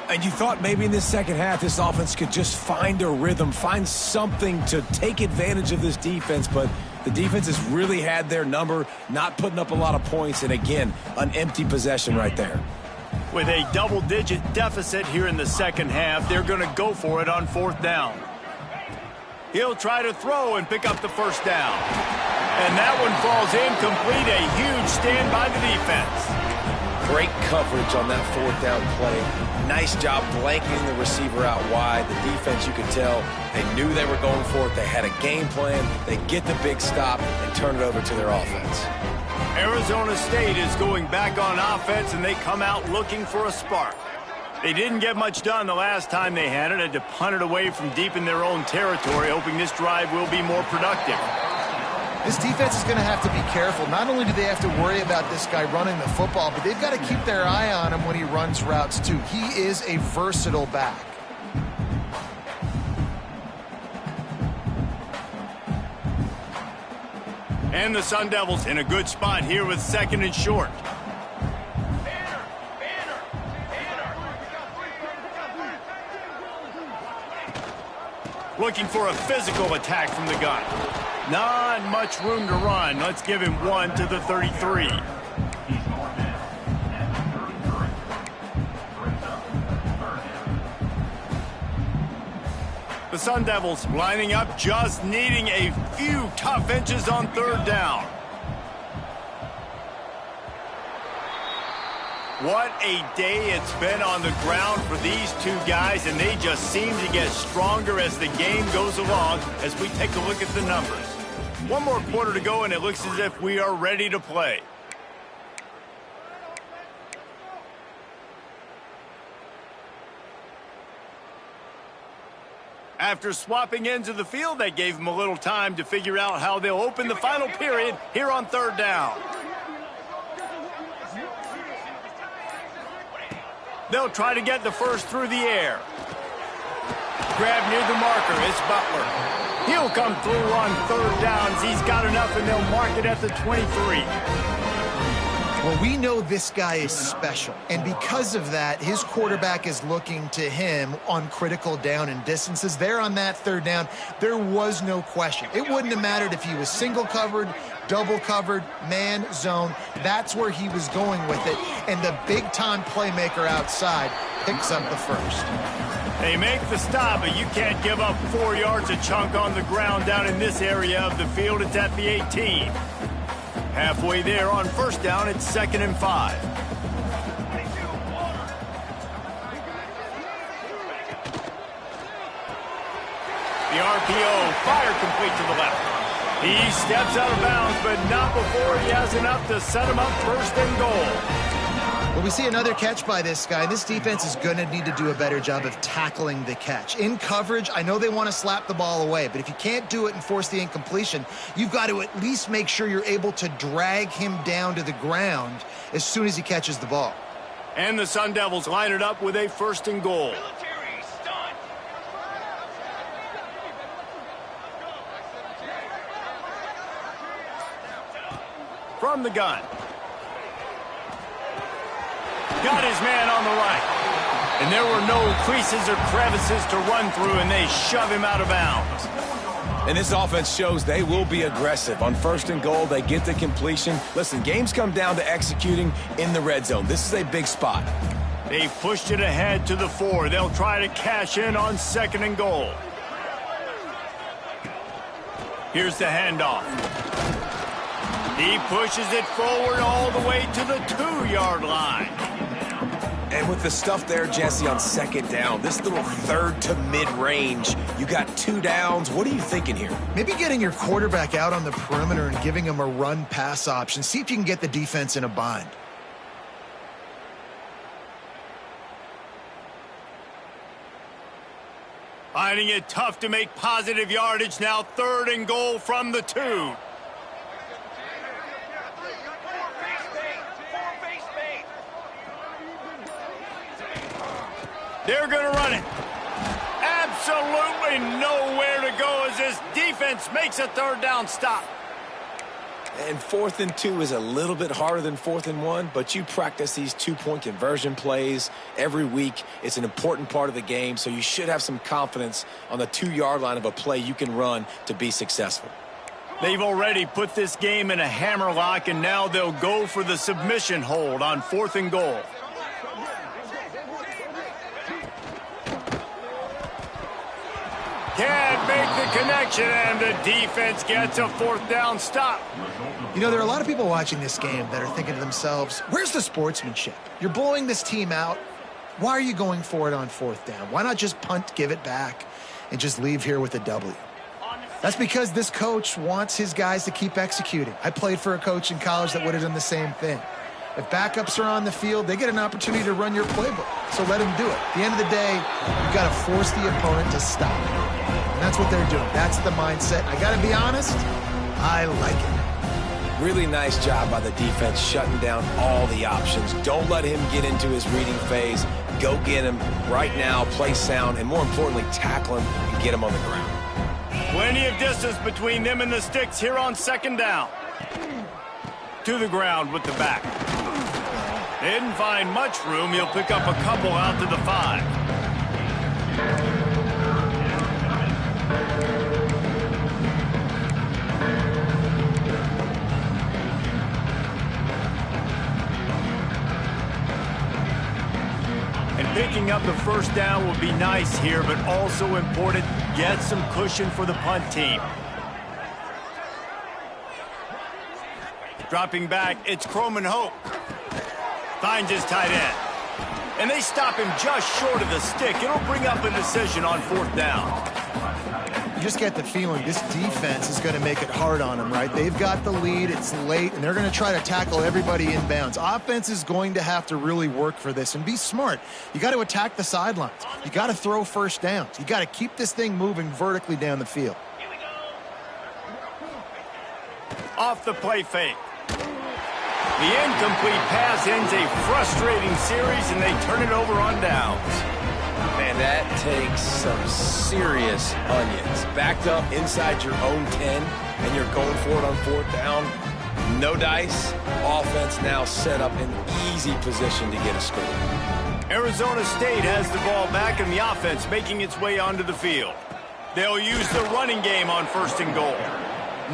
And you thought maybe in this second half this offense could just find a rhythm, find something to take advantage of this defense, but the defense has really had their number, not putting up a lot of points, and again, an empty possession right there. With a double-digit deficit here in the second half, they're going to go for it on 4th down. He'll try to throw and pick up the 1st down. And that one falls incomplete. A huge stand by the defense. Great coverage on that 4th down play. Nice job blanketing the receiver out wide. The defense, you could tell, they knew they were going for it. They had a game plan. They get the big stop and turn it over to their offense. Arizona State is going back on offense, and they come out looking for a spark. They didn't get much done the last time they had it. Had to punt it away from deep in their own territory, hoping this drive will be more productive. This defense is going to have to be careful. Not only do they have to worry about this guy running the football, but they've got to keep their eye on him when he runs routes, too. He is a versatile back. And the Sun Devils in a good spot here with 2nd and short. Looking for a physical attack from the gun. Not much room to run. Let's give him 1 to the 33. The Sun Devils lining up, just needing a few tough inches on 3rd down. What a day it's been on the ground for these 2 guys, and they just seem to get stronger as the game goes along as we take a look at the numbers. 1 more quarter to go, and it looks as if we are ready to play. After swapping ends of the field, they gave them a little time to figure out how they'll open the final period here on 3rd down. They'll try to get the first through the air. Grab near the marker. It's Butler. He'll come through on 3rd downs. He's got enough, and they'll mark it at the 23. Well, we know this guy is special, and because of that, his quarterback is looking to him on critical down and distances. There on that third down, there was no question. It wouldn't have mattered if he was single covered, double covered, man, zone. That's where he was going with it, and the big-time playmaker outside picks up the first. They make the stop, but you can't give up 4 yards a chunk on the ground down in this area of the field. It's at the 18. Halfway there on first down, it's 2nd and 5. The RPO, fire complete to the left. He steps out of bounds, but not before he has enough to set him up 1st and goal. Well, we see another catch by this guy. This defense is going to need to do a better job of tackling the catch. In coverage, I know they want to slap the ball away, but if you can't do it and force the incompletion, you've got to at least make sure you're able to drag him down to the ground as soon as he catches the ball. And the Sun Devils line it up with a 1st and goal. Military stun. From the gun. Got his man on the right. And there were no creases or crevices to run through, and they shove him out of bounds. And this offense shows they will be aggressive. On 1st and goal, they get the completion. Listen, games come down to executing in the red zone. This is a big spot. They pushed it ahead to the 4. They'll try to cash in on 2nd and goal. Here's the handoff. He pushes it forward all the way to the 2-yard line. And with the stuff there, Jesse, on 2nd down, this little 3rd to mid-range, you got 2 downs. What are you thinking here? Maybe getting your quarterback out on the perimeter and giving him a run-pass option. See if you can get the defense in a bind. Finding it tough to make positive yardage now. 3rd and goal from the 2. They're going to run it. Absolutely nowhere to go as this defense makes a 3rd down stop. And 4th and 2 is a little bit harder than 4th and 1, but you practice these 2-point conversion plays every week. It's an important part of the game, so you should have some confidence on the 2-yard line of a play you can run to be successful. They've already put this game in a hammerlock, and now they'll go for the submission hold on 4th and goal. Can't make the connection, and the defense gets a 4th down stop. You know, there are a lot of people watching this game that are thinking to themselves, where's the sportsmanship? You're blowing this team out. Why are you going for it on 4th down? Why not just punt, give it back, and just leave here with a W? That's because this coach wants his guys to keep executing. I played for a coach in college that would have done the same thing. If backups are on the field, they get an opportunity to run your playbook. So let them do it. At the end of the day, you've got to force the opponent to stop. And that's what they're doing. That's the mindset. I got to be honest, I like it. Really nice job by the defense shutting down all the options. Don't let him get into his reading phase. Go get him right now, play sound, and more importantly, tackle him and get him on the ground. Plenty of distance between them and the sticks here on 2nd down. To the ground with the back. They didn't find much room. He'll pick up a couple out to the 5. And picking up the 1st down will be nice here, but also important, get some cushion for the punt team. Dropping back, it's Croman Hope. Finds his tight end. And they stop him just short of the stick. It'll bring up a decision on 4th down. You just get the feeling this defense is going to make it hard on them, right? They've got the lead, it's late, and they're going to try to tackle everybody inbounds. Offense is going to have to really work for this and be smart. You got to attack the sidelines. You got to throw 1st downs. You got to keep this thing moving vertically down the field. Off the play fake. The incomplete pass ends a frustrating series, and they turn it over on downs. Man, that takes some serious onions. Backed up inside your own 10, and you're going for it on 4th down. No dice. Offense now set up in easy position to get a score. Arizona State has the ball back and the offense making its way onto the field. They'll use the running game on 1st and goal.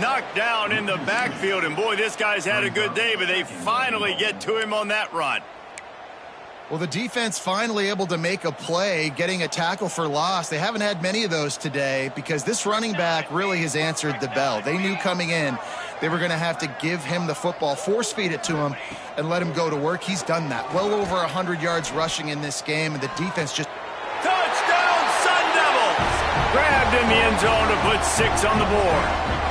Knocked down in the backfield, and boy, this guy's had a good day, but they finally get to him on that run. Well, the defense finally able to make a play, getting a tackle for loss. They haven't had many of those today because this running back really has answered the bell. They knew coming in they were going to have to give him the football, force feed it to him, and let him go to work. He's done that. Well over 100 yards rushing in this game, and the defense just... Touchdown, Sun Devils! Grabbed in the end zone to put 6 on the board.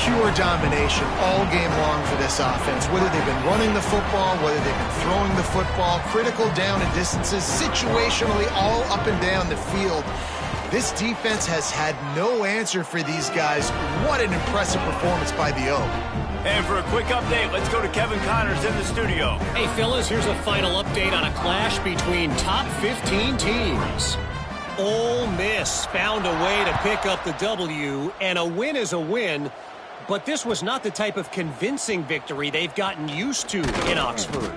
Pure domination all game long for this offense. Whether they've been running the football, whether they've been throwing the football, critical down and distances, situationally all up and down the field. This defense has had no answer for these guys. What an impressive performance by the Oak. And for a quick update, let's go to Kevin Connors in the studio. Hey, fellas, here's a final update on a clash between top 15 teams. Ole Miss found a way to pick up the W, and a win is a win. But this was not the type of convincing victory they've gotten used to in Oxford.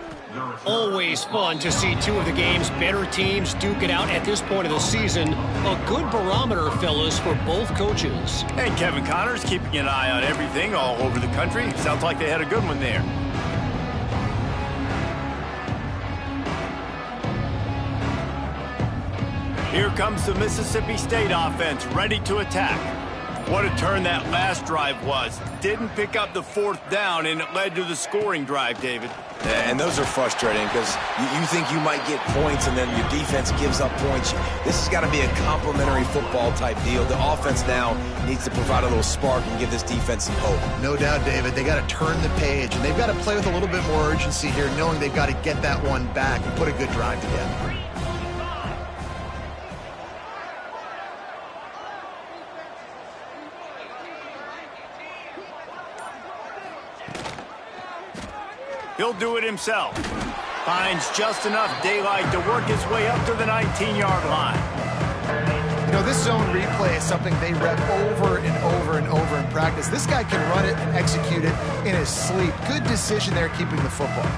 Always fun to see two of the game's better teams duke it out at this point of the season. A good barometer, fellas, for both coaches. And Kevin Connors keeping an eye on everything all over the country. Sounds like they had a good one there. Here comes the Mississippi State offense, ready to attack. What a turn that last drive was. Didn't pick up the 4th down, and it led to the scoring drive, David. And those are frustrating because you think you might get points and then your defense gives up points. This has got to be a complementary football type deal. The offense now needs to provide a little spark and give this defense some hope. No doubt, David. They got to turn the page, and they've got to play with a little bit more urgency here, knowing they've got to get that one back and put a good drive together. He'll do it himself. Finds just enough daylight to work his way up to the 19-yard line. You know, this zone replay is something they rep over and over and over in practice. This guy can run it and execute it in his sleep. Good decision there keeping the football.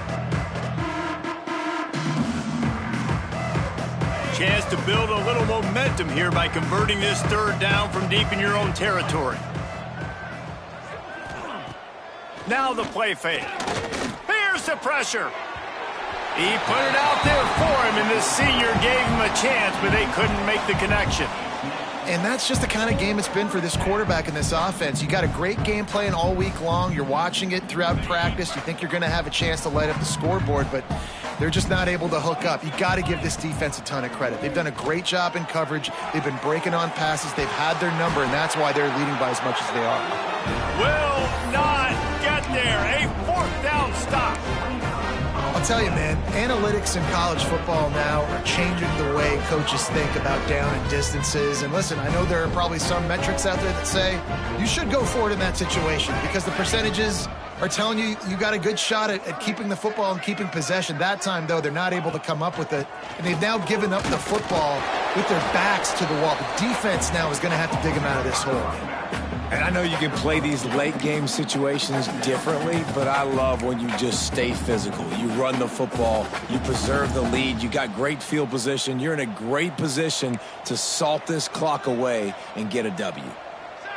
Chance to build a little momentum here by converting this 3rd down from deep in your own territory. Now the play fake. Here's the pressure. He put it out there for him, and this senior gave him a chance, but they couldn't make the connection. And that's just the kind of game it's been for this quarterback in this offense. You got a great game plan all week long. You're watching it throughout practice. You think you're going to have a chance to light up the scoreboard, but they're just not able to hook up. You got to give this defense a ton of credit. They've done a great job in coverage. They've been breaking on passes. They've had their number, and that's why they're leading by as much as they are. Will not get there. A 4th down stop. I'll tell you, man, analytics in college football now are changing the way coaches think about down and distances. And listen, I know there are probably some metrics out there that say you should go for it in that situation because the percentages are telling you you got a good shot at keeping the football and keeping possession. That time, though, they're not able to come up with it. And they've now given up the football with their backs to the wall. The defense now is going to have to dig them out of this hole. And I know you can play these late game situations differently, but I love when you just stay physical. You run the football, you preserve the lead, you got great field position. You're in a great position to salt this clock away and get a W.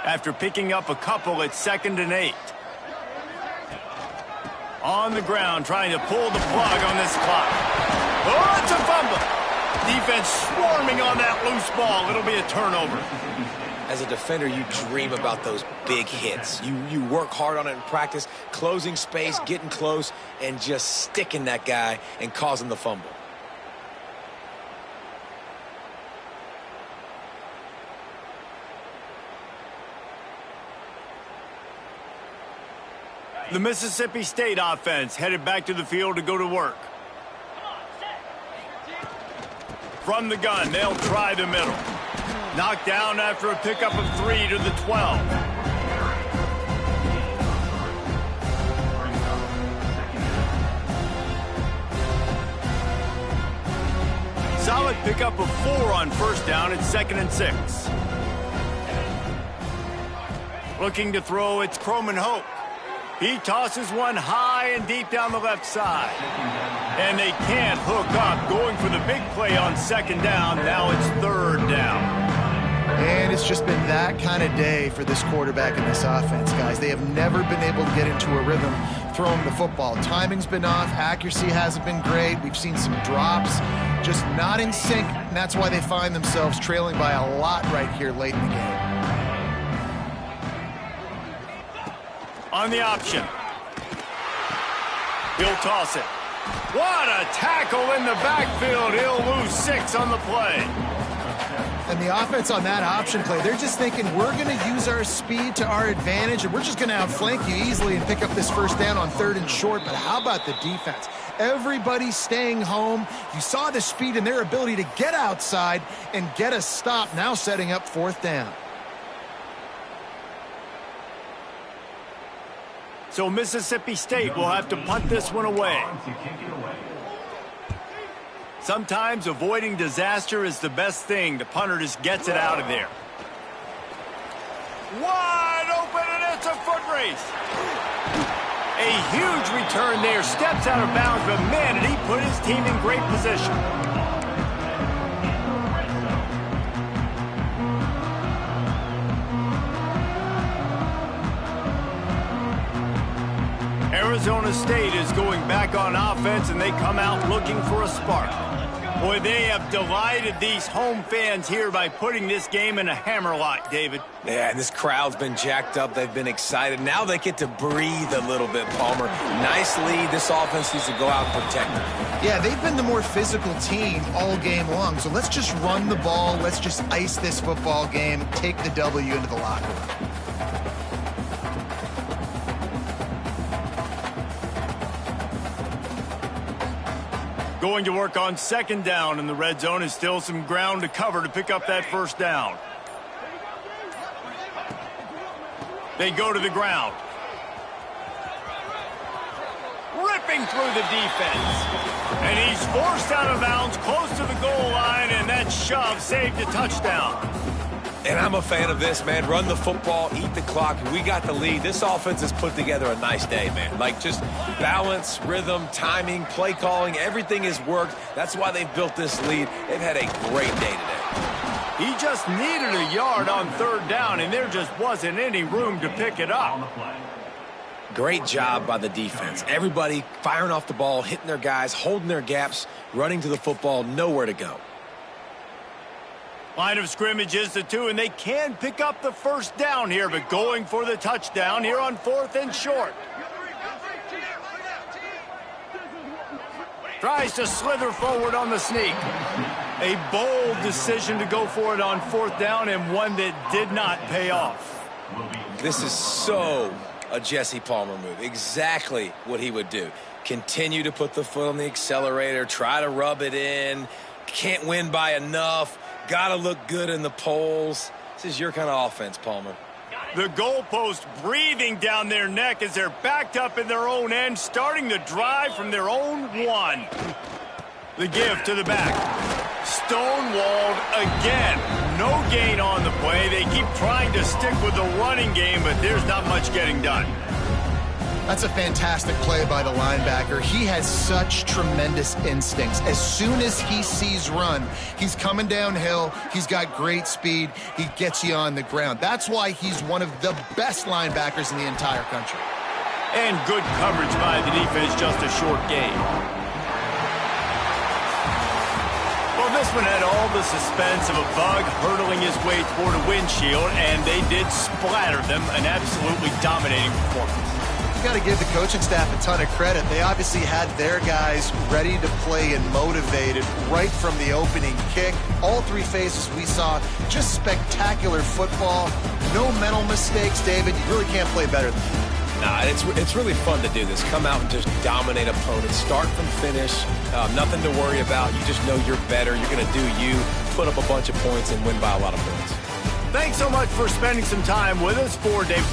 After picking up a couple, it's 2nd and 8. On the ground, trying to pull the plug on this clock. Oh, it's a fumble. Defense swarming on that loose ball. It'll be a turnover. As a defender, you dream about those big hits. You work hard on it in practice, closing space, getting close, and just sticking that guy and causing the fumble. The Mississippi State offense headed back to the field to go to work. From the gun, they'll try the middle. Knocked down after a pickup of 3 to the 12. Solid pickup of 4 on 1st down. It's 2nd and 6. Looking to throw, it's Croman Hope. He tosses one high and deep down the left side. And they can't hook up, going for the big play on second down. Now it's third down. And it's just been that kind of day for this quarterback and this offense, guys. They have never been able to get into a rhythm throwing the football. Timing's been off. Accuracy hasn't been great. We've seen some drops, just not in sync, and that's why they find themselves trailing by a lot right here late in the game. On the option. He'll toss it. What a tackle in the backfield. He'll lose 6 on the play. And the offense on that option play, they're just thinking we're going to use our speed to our advantage and we're just going to outflank you easily and pick up this first down on 3rd and short. But how about the defense? Everybody's staying home. You saw the speed and their ability to get outside and get a stop, now setting up 4th down. So Mississippi State will have to punt this one away. Sometimes avoiding disaster is the best thing. The punter just gets it out of there. Wide open, and it's a foot race. A huge return there. Steps out of bounds, but man, did he put his team in great position. Arizona State is going back on offense, and they come out looking for a spark. Boy, they have delighted these home fans here by putting this game in a hammerlock, David. Yeah, and this crowd's been jacked up. They've been excited. Now they get to breathe a little bit, Palmer. Nice lead. This offense needs to go out and protect them. Yeah, they've been the more physical team all game long. So let's just run the ball. Let's just ice this football game, take the W into the locker room. Going to work on 2nd down, and the red zone is still some ground to cover to pick up that 1st down. They go to the ground. Ripping through the defense. And he's forced out of bounds close to the goal line, and that shove saved a touchdown. And I'm a fan of this, man. Run the football, eat the clock. We got the lead. This offense has put together a nice day, man. Like, just balance, rhythm, timing, play calling, everything has worked. That's why they've built this lead. They've had a great day today. He just needed a yard on 3rd down, and there just wasn't any room to pick it up. Great job by the defense. Everybody firing off the ball, hitting their guys, holding their gaps, running to the football, nowhere to go. Line of scrimmage is the 2, and they can pick up the 1st down here, but going for the touchdown here on 4th and short. Tries to slither forward on the sneak. A bold decision to go for it on 4th down, and one that did not pay off. This is so a Jesse Palmer move. Exactly what he would do. Continue to put the foot on the accelerator, try to rub it in. Can't win by enough. Got to look good in the polls. This is your kind of offense, Palmer. The goalpost breathing down their neck as they're backed up in their own end, starting the drive from their own 1. The give to the back. Stonewalled again. No gain on the play. They keep trying to stick with the running game, but there's not much getting done. That's a fantastic play by the linebacker. He has such tremendous instincts. As soon as he sees run, he's coming downhill. He's got great speed. He gets you on the ground. That's why he's one of the best linebackers in the entire country. And good coverage by the defense, just a short gain. Well, this one had all the suspense of a bug hurtling his way toward a windshield, and they did splatter them. An absolutely dominating performance. Got to give the coaching staff a ton of credit. They obviously had their guys ready to play and motivated right from the opening kick. All 3 phases we saw, just spectacular football. No mental mistakes, David. You really can't play better than that. Nah, it's really fun to do this. Come out and just dominate opponents. Start from finish. Nothing to worry about. You just know you're better. You're going to do you, put up a bunch of points, and win by a lot of points. Thanks so much for spending some time with us. For Dave.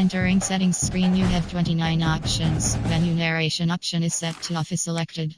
Entering settings screen, you have 29 options. Menu narration option is set to off is selected.